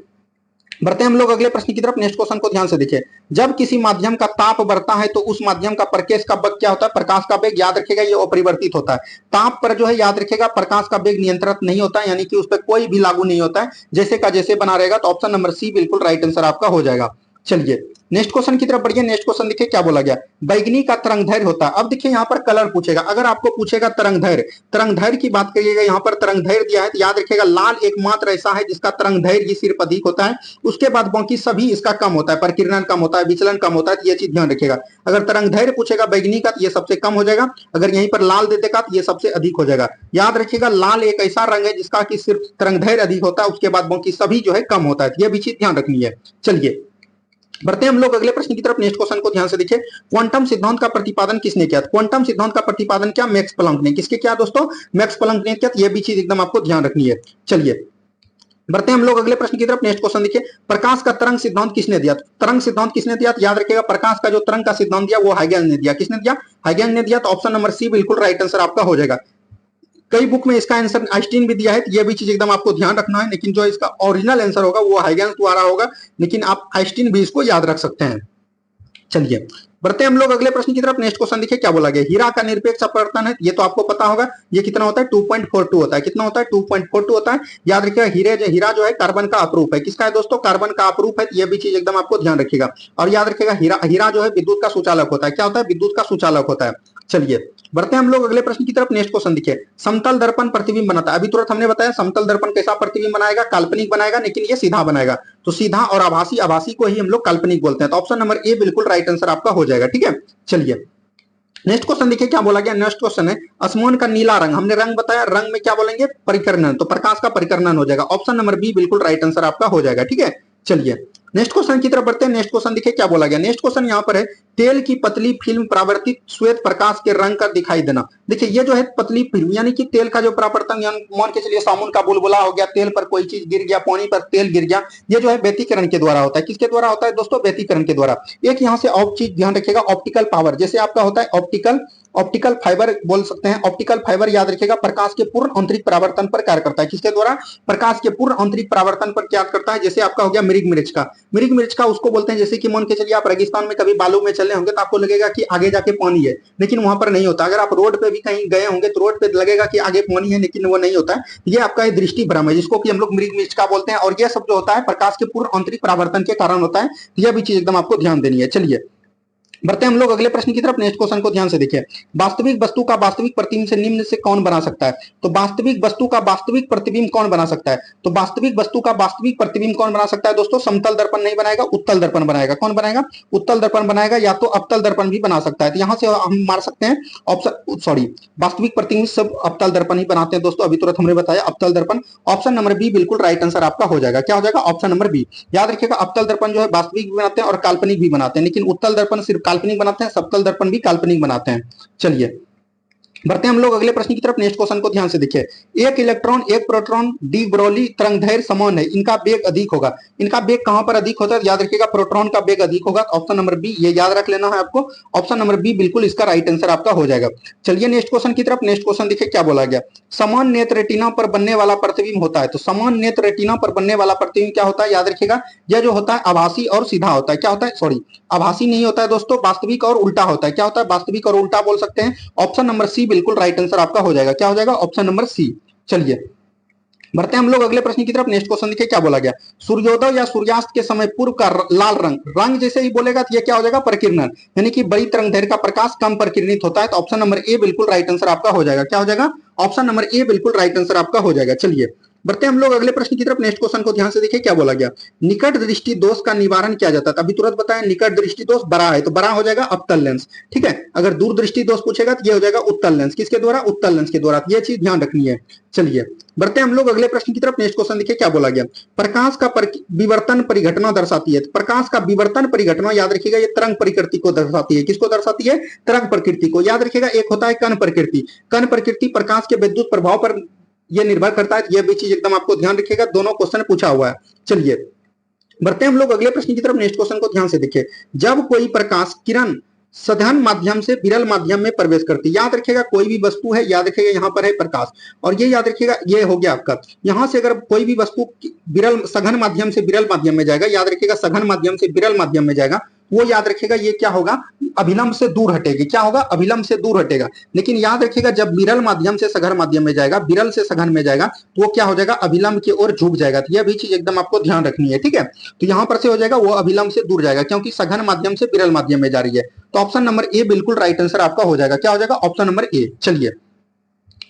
बढ़ते हैं हम लोग अगले प्रश्न की तरफ। नेक्स्ट क्वेश्चन को ध्यान से देखिए, जब किसी माध्यम का ताप बढ़ता है तो उस माध्यम का प्रकाश का वेग क्या होता है? प्रकाश का वेग याद रखिएगा ये अपरिवर्तित होता है। ताप पर जो है याद रखिएगा प्रकाश का वेग नियंत्रित नहीं होता है, यानी कि उस पर कोई भी लागू नहीं होता है, जैसे का जैसे बना रहेगा। तो ऑप्शन नंबर सी बिल्कुल राइट आंसर आपका हो जाएगा। चलिए नेक्स्ट क्वेश्चन की तरफ बढ़िए। नेक्स्ट क्वेश्चन देखिए क्या बोला गया, बैगनी का तरंगदैर्घ्य होता है। अब देखिए यहाँ पर कलर पूछेगा, अगर आपको पूछेगा तरंगदैर्घ्य, तरंगदैर्घ्य की बात करिएगा, यहाँ पर तरंगदैर्घ्य दिया है तो याद रखिएगा लाल एकमात्र ऐसा है जिसका तरंगदैर्घ्य सिर्फ अधिक होता है, उसके बाद बाकी सभी इसका कम होता है, प्रकीर्णन कम होता है, विचलन कम होता है। तो ये चीज ध्यान रखिएगा। अगर तरंगदैर्घ्य पूछेगा बैगनी का तो ये सबसे कम हो जाएगा, अगर यहीं पर लाल दे देगा तो ये सबसे अधिक हो जाएगा। याद रखिएगा लाल एक ऐसा रंग है जिसका कि सिर्फ तरंगदैर्घ्य अधिक होता है, उसके बाद बाकी सभी जो है कम होता है। ये भी चीज ध्यान रखनी है। चलिए बढ़ते हैं हम लोग अगले प्रश्न की तरफ। नेक्स्ट क्वेश्चन को ध्यान से देखिए, क्वांटम सिद्धांत का प्रतिपादन किसने किया? क्वांटम सिद्धांत का प्रतिपादन क्या? मैक्स प्लैंक ने। किसके किया दोस्तों? मैक्स प्लैंक ने किया। ये भी चीज एकदम आपको ध्यान रखनी है। चलिए बढ़ते हैं हम लोग अगले प्रश्न की तरफ। नेक्स्ट क्वेश्चन देखिए, प्रकाश का तरंग सिद्धांत किसने दिया? तरंग सिद्धांत किसने दिया? याद रखिएगा प्रकाश का जो तरंग का सिद्धांत दिया वो हाइगेंस ने दिया। किसने दिया? हाइगेंस ने दिया। तो ऑप्शन नंबर सी बिल्कुल राइट आंसर आपका हो जाएगा। कई बुक में इसका आंसर आइंस्टीन भी दिया है, ये भी चीज एकदम आपको ध्यान रखना है, लेकिन जो इसका ओरिजिनल आंसर होगा वो हाइगेंस द्वारा होगा, लेकिन आप आइंस्टीन भी इसको याद रख सकते हैं। चलिए बढ़ते हैं हम लोग अगले प्रश्न की तरफ। नेक्स्ट क्वेश्चन देखिए क्या बोला गया, हीरा का निरपेक्ष अपवर्तन है, ये तो आपको पता होगा, ये कितना होता है? 2.42 होता है। कितना होता है? 2.42 होता है। याद रखिएगा हीरा जो है कार्बन का अपरूप है। किसका है दोस्तों? कार्बन का अपरूप है। ये भी चीज एकदम आपको ध्यान रखिएगा। और याद रखिएगा हीरा जो है विद्युत का सुचालक होता है। क्या होता है? विद्युत का सुचालक होता है। चलिए बढ़ते हैं हम लोग अगले प्रश्न की तरफ। नेक्स्ट क्वेश्चन देखिए, समतल दर्पण प्रतिबिंब बनाता है। अभी तुरंत हमने बताया समतल दर्पण कैसा प्रतिबिंब बनाएगा? काल्पनिक बनाएगा, लेकिन ये सीधा बनाएगा। तो सीधा और आभासी, आभासी को ही हम लोग काल्पनिक बोलते हैं। तो ऑप्शन नंबर ए बिल्कुल राइट आंसर आपका हो जाएगा। ठीक है, चलिए नेक्स्ट क्वेश्चन देखिए क्या बोला गया। नेक्स्ट क्वेश्चन है, आसमान का नीला रंग, हमने रंग बताया, रंग में क्या बोलेंगे? परिकर्णन। तो प्रकाश का परिकर्णन हो जाएगा। ऑप्शन नंबर बी बिल्कुल राइट आंसर आपका हो जाएगा। ठीक है, चलिए नेक्स्ट क्वेश्चन की तरफ बढ़ते हैं। नेक्स्ट क्वेश्चन देखिए क्या बोला गया। नेक्स्ट क्वेश्चन यहाँ पर है, तेल की पतली फिल्म परावर्तित श्वेत प्रकाश के रंग का दिखाई देना। देखिए ये जो है पतली फिल्म, यानी कि तेल का जो परावर्तन, मान के चलिए साबुन का बुलबुला हो गया, तेल पर कोई चीज गिर गया, पानी पर तेल गिर गया, ये जो है व्यतिकरण के द्वारा होता है। किसके द्वारा होता है दोस्तों? व्यतिकरण के द्वारा। एक यहाँ से और चीज ध्यान रखिएगा, ऑप्टिकल पावर, जैसे आपका होता है ऑप्टिकल फाइबर बोल सकते हैं। ऑप्टिकल फाइबर याद रखिएगा प्रकाश के पूर्ण आंतरिक परावर्तन पर कार्य करता है। किसके द्वारा? प्रकाश के पूर्ण आंतरिक परावर्तन पर क्या करता है? जैसे आपका हो गया मृग मिर्च का। मृग मिर्च का उसको बोलते हैं, जैसे कि मान के चलिए आप रेगिस्तान में कभी बालू में चले होंगे तो आपको लगेगा कि आगे जाके पानी है, लेकिन वहां पर नहीं होता। अगर आप रोड पे भी कहीं गए होंगे तो रोड पे लगेगा कि आगे पानी है, लेकिन वो नहीं होता है। ये आपका दृष्टि भ्रम है, जिसको कि हम लोग मृग मिर्च का बोलते हैं। और यह सब जो होता है प्रकाश के पूर्ण आंतरिक परावर्तन के कारण होता है। यह भी चीज एकदम आपको ध्यान देनी है। चलिए बढ़ते हैं हम लोग अगले प्रश्न की तरफ। नेक्स्ट क्वेश्चन को ध्यान से देखिए। वास्तविक वस्तु का वास्तविक प्रतिबिंब से निम्न से कौन बना सकता है? तो वास्तविक वस्तु का वास्तविक प्रतिबिंब कौन बना सकता है? तो वास्तविक वस्तु का वास्तविक प्रतिबिंब कौन बना सकता है दोस्तों? समतल दर्पण नहीं बनाएगा, उत्तल दर्पण बनाएगा। कौन बनाएगा? उत्तल दर्पण बनाएगा, या तो अवतल दर्पण भी बना सकता है। तो यहां से हम मार सकते हैं ऑप्शन, सॉरी, वास्तविक प्रतिबिंब सब अवतल दर्पण ही बनाते हैं दोस्तों, अभी तुरंत हमने बताया अवतल दर्पण। ऑप्शन नंबर बी बिल्कुल राइट आंसर आपका हो जाएगा। क्या हो जाएगा? Option number B. याद रखिएगा, अवतल दर्पण जो है वास्तविक भी बनाते हैं और काल्पनिक भी बनाते हैं, लेकिन उत्तल दर्पण सिर्फ काल्पनिक बनाते हैं, सवतल दर्पण भी काल्पनिक बनाते हैं। चलिए बढ़ते हैं हम लोग अगले प्रश्न की तरफ। नेक्स्ट क्वेश्चन को ध्यान से देखिए। एक इलेक्ट्रॉन एक प्रोटॉन डी ब्रोली तरंगदैर्घ्य समान है, इनका वेग अधिक होगा। इनका वेग कहां पर अधिक होता है? याद रखिएगा, प्रोटॉन का वेग अधिक होगा। ऑप्शन नंबर बी, ये याद रख लेना है आपको। ऑप्शन नंबर बी बिल्कुल इसका राइट आंसर आपका हो जाएगा। चलिए नेक्स्ट क्वेश्चन की तरफ। नेक्स्ट क्वेश्चन देखिए क्या बोला गया। समान नेत्र रेटिना पर बनने वाला प्रतिबिंब होता है। तो समान नेत्र रेटिना पर बनने वाला प्रतिबिंब क्या होता है? याद रखिएगा, यह जो होता है आभासी और सीधा होता है। क्या होता है? सॉरी, आभासी नहीं होता है दोस्तों, वास्तविक और उल्टा होता है। क्या होता है? वास्तविक और उल्टा बोल सकते हैं। ऑप्शन नंबर सी बिल्कुल राइट आंसर आपका हो जाएगा। क्या हो जाएगा? Option number C. चलिए बढ़ते हैं हम लोग अगले प्रश्न की तरफ। नेक्स्ट क्वेश्चन देखिए क्या बोला गया। सूर्योदय या सूर्यास्त के समय पूर्व का लाल रंग, रंग जैसे ही बोलेगा तो ये क्या हो जाएगा? प्रकीर्णन, यानी कि बड़ी तरंगदैर्घ्य का प्रकाश कम प्रकीर्णित होता है। तो ऑप्शन नंबर ए बिल्कुल राइट आंसर आपका हो जाएगा। क्या हो जाएगा? ऑप्शन नंबर ए बिल्कुल राइट आंसर आपका हो जाएगा। चलिए बढ़ते हैं हम लोग अगले प्रश्न की तरफ। नेक्स्ट क्वेश्चन को ध्यान से देखिए क्या बोला गया। निकट दृष्टि दोष का निवारण किया जाता है। अभी तुरंत बताया, निकट दृष्टि दोष बड़ा है तो बड़ा हो जाएगा अवतल लेंस, ठीक है। अगर दूर दृष्टि दोष पूछेगा तो ये हो जाएगा उत्तल लेंस। किसके द्वारा? उत्तल लेंस के द्वारा। ये चीज ध्यान रखनी है। चलिए बढ़ते हैं हम लोग अगले प्रश्न की तरफ। नेक्स्ट क्वेश्चन देखिए क्या बोला गया। प्रकाश का विवर्तन परिघटना दर्शाती है। प्रकाश का विवर्तन परिघटना याद रखिएगा, ये तरंग प्रकृति को दर्शाती है। किसको दर्शाती है? तरंग प्रकृति को। याद रखिएगा, एक होता है कण प्रकृति। कण प्रकृति प्रकाश के विद्युत प्रभाव पर ये निर्भर करता है। यह भी चीज एकदम आपको ध्यान रखिएगा, दोनों क्वेश्चन पूछा हुआ है। चलिए बढ़ते हैं हम लोग अगले प्रश्न की तरफ। नेक्स्ट क्वेश्चन को ध्यान से देखिए। जब कोई प्रकाश किरण सघन माध्यम से विरल माध्यम में प्रवेश करती है। याद रखिएगा, कोई भी वस्तु है, याद रखिएगा यहाँ पर है प्रकाश, और ये याद रखिएगा ये हो गया आपका। यहां से अगर कोई भी वस्तु विरल सघन माध्यम से विरल माध्यम में जाएगा, याद रखिएगा सघन माध्यम से विरल माध्यम में जाएगा, वो याद रखिएगा ये क्या होगा? अभिलंब से दूर हटेगी। क्या होगा? अभिलंब से दूर हटेगा। लेकिन याद रखिएगा, जब विरल माध्यम से सघन माध्यम में जाएगा, विरल से सघन में जाएगा, तो वो क्या हो जाएगा? अभिलंब की ओर झुक जाएगा। तो यह भी चीज एकदम आपको ध्यान रखनी है, ठीक है। तो यहां पर से हो जाएगा वो अभिलंब से दूर जाएगा, क्योंकि सघन माध्यम से विरल माध्यम में जा रही है। तो ऑप्शन नंबर ए बिल्कुल राइट आंसर आपका हो जाएगा। क्या हो जाएगा? Option number A. चलिए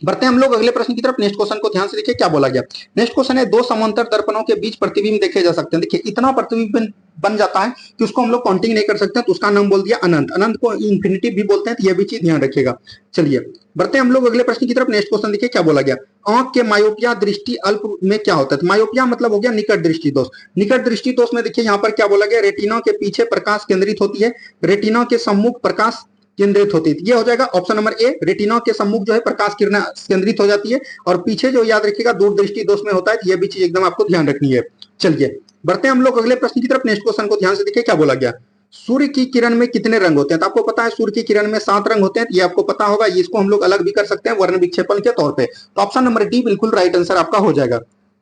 बढ़ते हैं हम लोग अगले प्रश्न की तरफ। नेक्स्ट क्वेश्चन को ध्यान से देखिए क्या बोला गया। नेक्स्ट क्वेश्चन है, दो समांतर दर्पणों के बीच प्रतिबिंब देखे जा सकते हैं। देखिए इतना प्रतिबिंब बन जाता है कि उसको हम लोग काउंटिंग नहीं कर सकते, तो उसका नाम बोल दिया अनंत। अनंत को इंफिनिटी भी बोलते हैं, तो यह भी चीज ध्यान रखिएगा। चलिए बढ़ते हैं हम लोग अगले प्रश्न की तरफ। नेक्स्ट क्वेश्चन देखिए क्या बोला गया। आंख के मायोपिया दृष्टि अल्प में क्या होता है? मायोपिया मतलब हो गया निकट दृष्टि दोष। निकट दृष्टि दोष में देखिए यहाँ पर क्या बोला गया। रेटिना के पीछे प्रकाश केंद्रित होती है, रेटिना के सम्मुख प्रकाश केंद्रित होती है। ये हो जाएगा ऑप्शन नंबर ए। रेटिना के सम्मुख जो है प्रकाश किरण केंद्रित हो जाती है, और पीछे जो याद रखिएगा दूरदृष्टि दोष में होता है। ये भी चीज एकदम आपको ध्यान रखनी है। चलिए बढ़ते हैं हम लोग अगले प्रश्न की तरफ। नेक्स्ट क्वेश्चन को ध्यान से देखिए क्या बोला गया। सूर्य की किरण में कितने रंग होते हैं? तो आपको पता है सूर्य की किरण में 7 रंग होते हैं, ये आपको पता होगा। इसको हम लोग अलग भी कर सकते हैं वर्ण विक्षेपण के तौर पे। तो ऑप्शन नंबर डी बिल्कुल राइट आंसर आपका हो जाएगा।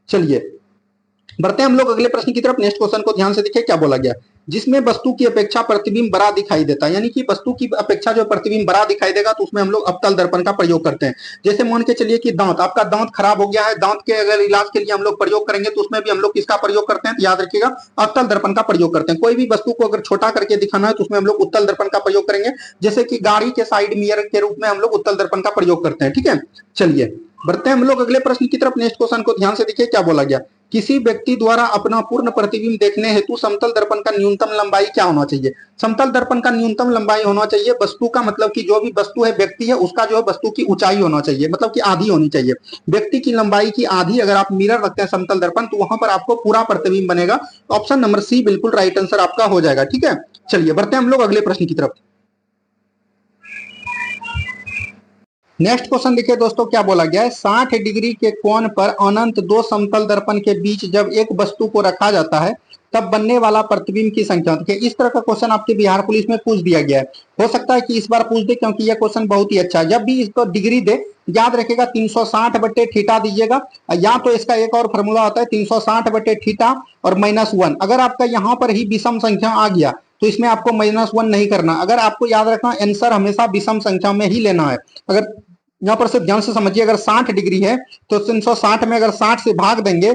चलिए बढ़ते हैं हम लोग अगले प्रश्न की तरफ। नेक्स्ट क्वेश्चन को ध्यान से देखिए क्या बोला गया। जिसमें वस्तु की अपेक्षा प्रतिबिंब बड़ा दिखाई देता है, यानी कि वस्तु की अपेक्षा जो प्रतिबिंब बड़ा दिखाई देगा, तो उसमें हम लोग अवतल दर्पण का प्रयोग करते हैं। जैसे मान के चलिए कि दांत, आपका दांत खराब हो गया है, दांत के अगर इलाज के लिए हम लोग प्रयोग करेंगे, तो उसमें भी हम लोग किसका प्रयोग करते हैं? याद रखिएगा अवतल दर्पण का प्रयोग करते हैं। कोई भी वस्तु को अगर छोटा करके दिखाना है, तो उसमें हम लोग उत्तल दर्पण का प्रयोग करेंगे। जैसे कि गाड़ी के साइड मिरर के रूप में हम लोग उत्तल दर्पण का प्रयोग करते हैं, ठीक है। चलिए बढ़ते हैं हम लोग अगले प्रश्न की तरफ। नेक्स्ट क्वेश्चन को ध्यान से देखिए क्या बोला गया। किसी व्यक्ति द्वारा अपना पूर्ण प्रतिबिंब देखने हेतु समतल दर्पण का न्यूनतम लंबाई क्या होना चाहिए? समतल दर्पण का न्यूनतम लंबाई होना चाहिए, वस्तु का मतलब कि जो भी वस्तु है, व्यक्ति है, उसका जो है वस्तु की ऊंचाई होना चाहिए, मतलब कि आधी होनी चाहिए। व्यक्ति की लंबाई की आधी अगर आप मिरर रखते हैं समतल दर्पण, तो वहां पर आपको पूरा प्रतिबिंब बनेगा। ऑप्शन नंबर सी बिल्कुल राइट आंसर आपका हो जाएगा, ठीक है। चलिए बढ़ते हैं हम लोग अगले प्रश्न की तरफ। नेक्स्ट क्वेश्चन देखिए दोस्तों क्या बोला गया है। 60 डिग्री के कोण पर अनंत दो समतल दर्पण के बीच जब एक वस्तु को रखा जाता है, तब बनने वाला प्रतिबिंब की संख्या। देखिए इस तरह का क्वेश्चन आपके बिहार पुलिस में पूछ दिया गया है। हो सकता है कि इस बार पूछ दे, क्योंकि यह क्वेश्चन बहुत ही अच्छा है। जब भी इसको डिग्री दे, याद रखेगा 360/थीटा दीजिएगा, या तो इसका एक और फॉर्मूला होता है 360/थीटा और -1। अगर आपका यहाँ पर ही विषम संख्या आ गया, तो इसमें आपको -1 नहीं करना। अगर आपको याद रखना, आंसर हमेशा विषम संख्या में ही लेना है। अगर यहाँ पर से ध्यान से समझिए, अगर 60 डिग्री है तो 360 में अगर 60 से भाग देंगे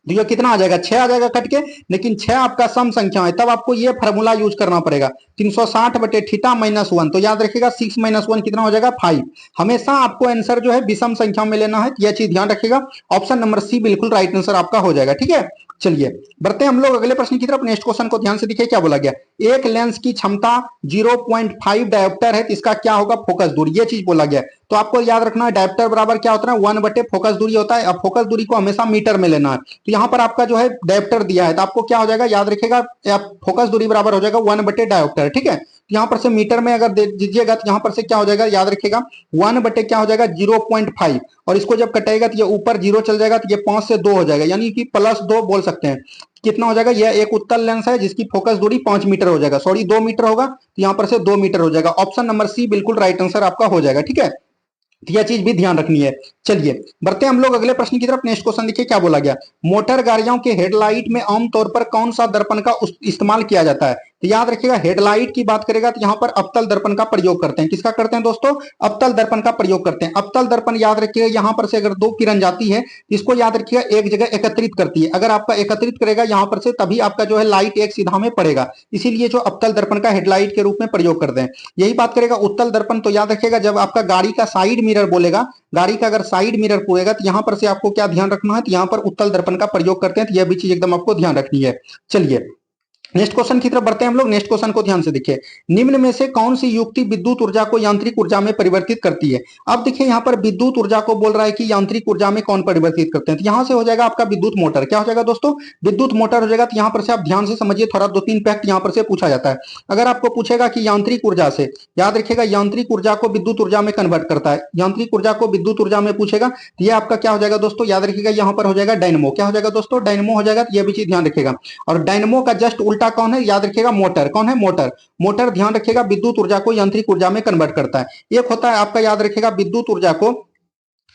तो ये कितना आ जाएगा, 6 आ जाएगा कट के, लेकिन 6 आपका सम संख्या है, तब आपको ये फार्मूला यूज करना पड़ेगा 360 बटे थीटा माइनस 1। तो याद रखिएगा 6 माइनस 1 कितना हो जाएगा, 5। हमेशा आपको आंसर जो है विषम संख्या में लेना है, यह चीज ध्यान रखिएगा। ऑप्शन नंबर सी बिल्कुल राइट आंसर आपका हो जाएगा। ठीक है, चलिए बढ़ते हैं हम लोग अगले प्रश्न की तरफ। नेक्स्ट क्वेश्चन को ध्यान से देखिए क्या बोला गया। एक लेंस की क्षमता 0.5 डायोप्टर है, तो इसका क्या होगा, फोकस दूरी, ये चीज बोला गया। तो आपको याद रखना है डायोप्टर बराबर क्या होता है, 1 बटे फोकस दूरी होता है। अब फोकस दूरी को हमेशा मीटर में लेना है, तो यहाँ पर आपका जो है डायोप्टर दिया है, तो आपको क्या हो जाएगा, याद रखिएगा फोकस दूरी बराबर हो जाएगा 1 बटे डायोप्टर। ठीक है, तो यहाँ पर से मीटर में अगर दे दीजिएगा तो यहाँ पर से क्या हो जाएगा, याद रखिएगा 1 बटे क्या हो जाएगा 0.5, और इसको जब कटेगा तो ये ऊपर 0 चल जाएगा, तो ये 5 से 2 हो जाएगा, यानी कि +2 बोल सकते हैं। कितना हो जाएगा, यह एक उत्तल लेंस है जिसकी फोकस दूरी 5 मीटर हो जाएगा, सॉरी 2 मीटर होगा, तो यहाँ पर से 2 मीटर हो जाएगा। ऑप्शन नंबर सी बिल्कुल राइट आंसर आपका हो जाएगा। ठीक है, यह चीज भी ध्यान रखनी है। चलिए बढ़ते हैं हम लोग अगले प्रश्न की तरफ। नेक्स्ट क्वेश्चन देखिए क्या बोला गया। मोटर गाड़ियों के हेडलाइट में आमतौर पर कौन सा दर्पण का इस्तेमाल किया जाता है, तो याद रखिएगा हेडलाइट की बात करेगा तो यहाँ पर अवतल दर्पण का प्रयोग करते हैं। किसका करते हैं दोस्तों, अवतल दर्पण का प्रयोग करते हैं। अवतल दर्पण याद रखिएगा यहाँ पर से अगर 2 किरण जाती है, इसको याद रखिएगा एक जगह एकत्रित करती है। अगर आपका एकत्रित करेगा यहाँ पर से, तभी आपका जो है लाइट एक सीधा में पड़ेगा, इसीलिए जो अवतल दर्पण का हेडलाइट के रूप में प्रयोग करते हैं। यही बात करेगा उत्तल दर्पण, तो याद रखिएगा जब आपका गाड़ी का साइड मिरर बोलेगा, गाड़ी का अगर साइड मिरर पूरेगा, तो यहाँ पर से आपको क्या ध्यान रखना है, तो यहाँ पर उत्तल दर्पण का प्रयोग करते हैं, तो यह भी चीज एकदम आपको ध्यान रखनी है। चलिए नेक्स्ट क्वेश्चन की तरफ बढ़ते हैं हम लोग। नेक्स्ट क्वेश्चन को ध्यान से देखिए। निम्न में से कौन सी युक्ति विद्युत ऊर्जा को यांत्रिक ऊर्जा में परिवर्तित करती है। अब देखिए यहाँ पर विद्युत ऊर्जा को बोल रहा है कि यांत्रिक ऊर्जा में कौन परिवर्तित करते हैं, तो यहाँ से हो जाएगा आपका विद्युत मोटर। क्या हो जाएगा दोस्तों, विद्युत मोटर हो जाएगा। तो यहाँ पर से आप ध्यान से समझिए, थोड़ा 2-3 फैक्ट यहाँ पर से पूछा जाता है। अगर आपको पूछेगा कि यांत्रिक ऊर्जा से, याद रखिएगा यांत्रिक ऊर्जा को विद्युत ऊर्जा में कन्वर्ट करता है, यांत्रिक ऊर्जा को विद्युत ऊर्जा में पूछेगा, तो ये आपका क्या हो जाएगा दोस्तों, याद रखिएगा यहाँ पर हो जाएगा डायनमो। क्या हो जाएगा दोस्तों, डायनमो हो जाएगा, ये भी चीज ध्यान रखिएगा। और डायनमो का जस्ट उल्टा कौन है, याद रखिएगा मोटर। कौन है, मोटर। मोटर ध्यान रखिएगा विद्युत ऊर्जा को यांत्रिक ऊर्जा में कन्वर्ट करता है। एक होता है आपका याद रखिएगा विद्युत ऊर्जा को,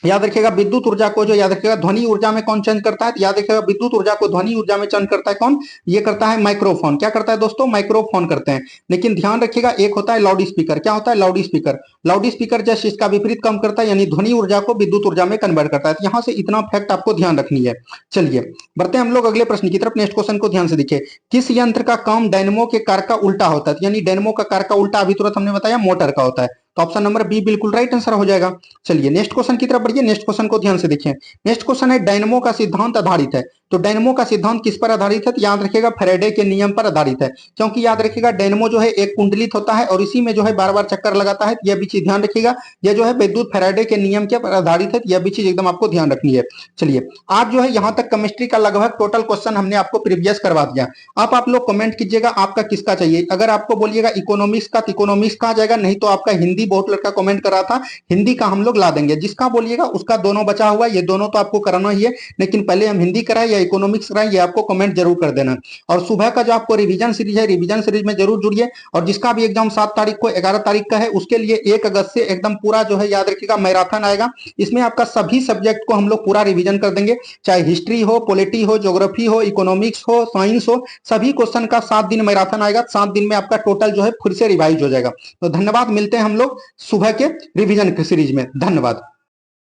याद रखिएगा विद्युत ऊर्जा को जो याद रखिएगा ध्वनि ऊर्जा में कौन चेंज करता है, तो याद रखिएगा विद्युत ऊर्जा को ध्वनि ऊर्जा में चेंज करता है कौन, ये करता है माइक्रोफोन। क्या करता है दोस्तों, माइक्रोफोन करते हैं। लेकिन ध्यान रखिएगा एक होता है लाउड स्पीकर। क्या होता है, loud speaker. Loud speaker just इसका विपरीत काम करता है, यानी ध्वनि ऊर्जा को विद्युत ऊर्जा में कन्वर्ट करता है। तो यहां से इतना फैक्ट आपको ध्यान रखनी है। चलिए बढ़ते हैं हम लोग अगले प्रश्न की तरफ। नेक्स्ट क्वेश्चन को ध्यान से देखिए। किस यंत्र का काम डायनमो के कार्य का उल्टा होता है, यानी डायनमो का कार्य का उल्टा अभी तुरंत हमने बताया मोटर का होता है। तो ऑप्शन नंबर बी बिल्कुल राइट आंसर हो जाएगा। चलिए नेक्स्ट क्वेश्चन की तरफ बढ़िए। नेक्स्ट क्वेश्चन को ध्यान से देखिए। नेक्स्ट क्वेश्चन है डायनमो का सिद्धांत आधारित है। तो डायनमो का सिद्धांत किस पर आधारित है, तो याद रखिएगा फैराडे के नियम पर आधारित है। क्योंकि याद रखिएगा डायनमो जो है एक कुंडलित होता है और इसी में जो है बार बार चक्कर लगाता है, यह भी चीज ध्यान रखिएगा। यह जो है विद्युत फैराडे के नियम के पर आधारित है, यह भी चीज एकदम आपको ध्यान रखनी है। चलिए आज जो है यहाँ तक केमिस्ट्री का लगभग टोटल क्वेश्चन हमने आपको प्रीवियस करवा दिया। आप लोग कमेंट कीजिएगा आपका किसका चाहिए। अगर आपको बोलिएगा इकोनॉमिक्स का, तो इकोनॉमिक्स का आ जाएगा, नहीं तो आपका हिंदी, बहुत लड़का कमेंट कर रहा था हिंदी का हम लोग ला देंगे। जिसका बोलिएगा उसका दोनों बचा हुआ, ये दोनों तो आपको कराना ही है, लेकिन पहले हम हिंदी कराएं या इकोनॉमिक्स कराएं, ये आपको कमेंट जरूर कर देना। और सुबह का जो आपको रिवीजन सीरीज है, रिवीजन सीरीज में जरूर जुड़िए। और जिसका भी एग्जाम 7 तारीख को 11 तारीख का है, उसके लिए 1 अगस्त से एकदम पूरा जो है याद रखिएगा मैराथन आएगा। इसमें आपका सभी सब्जेक्ट को हम लोग पूरा रिवीजन कर देंगे, चाहे हिस्ट्री हो, पॉलिटी हो, ज्योग्राफी हो, इकोनॉमिक्स हो, साइंस हो, सभी क्वेश्चन का 7 दिन मैराथन आएगा। 7 दिन में आपका टोटल जो है फिर से रिवाइज हो जाएगा। तो धन्यवाद, मिलते हैं हम लोग सुबह के रिवीजन सीरीज में। धन्यवाद।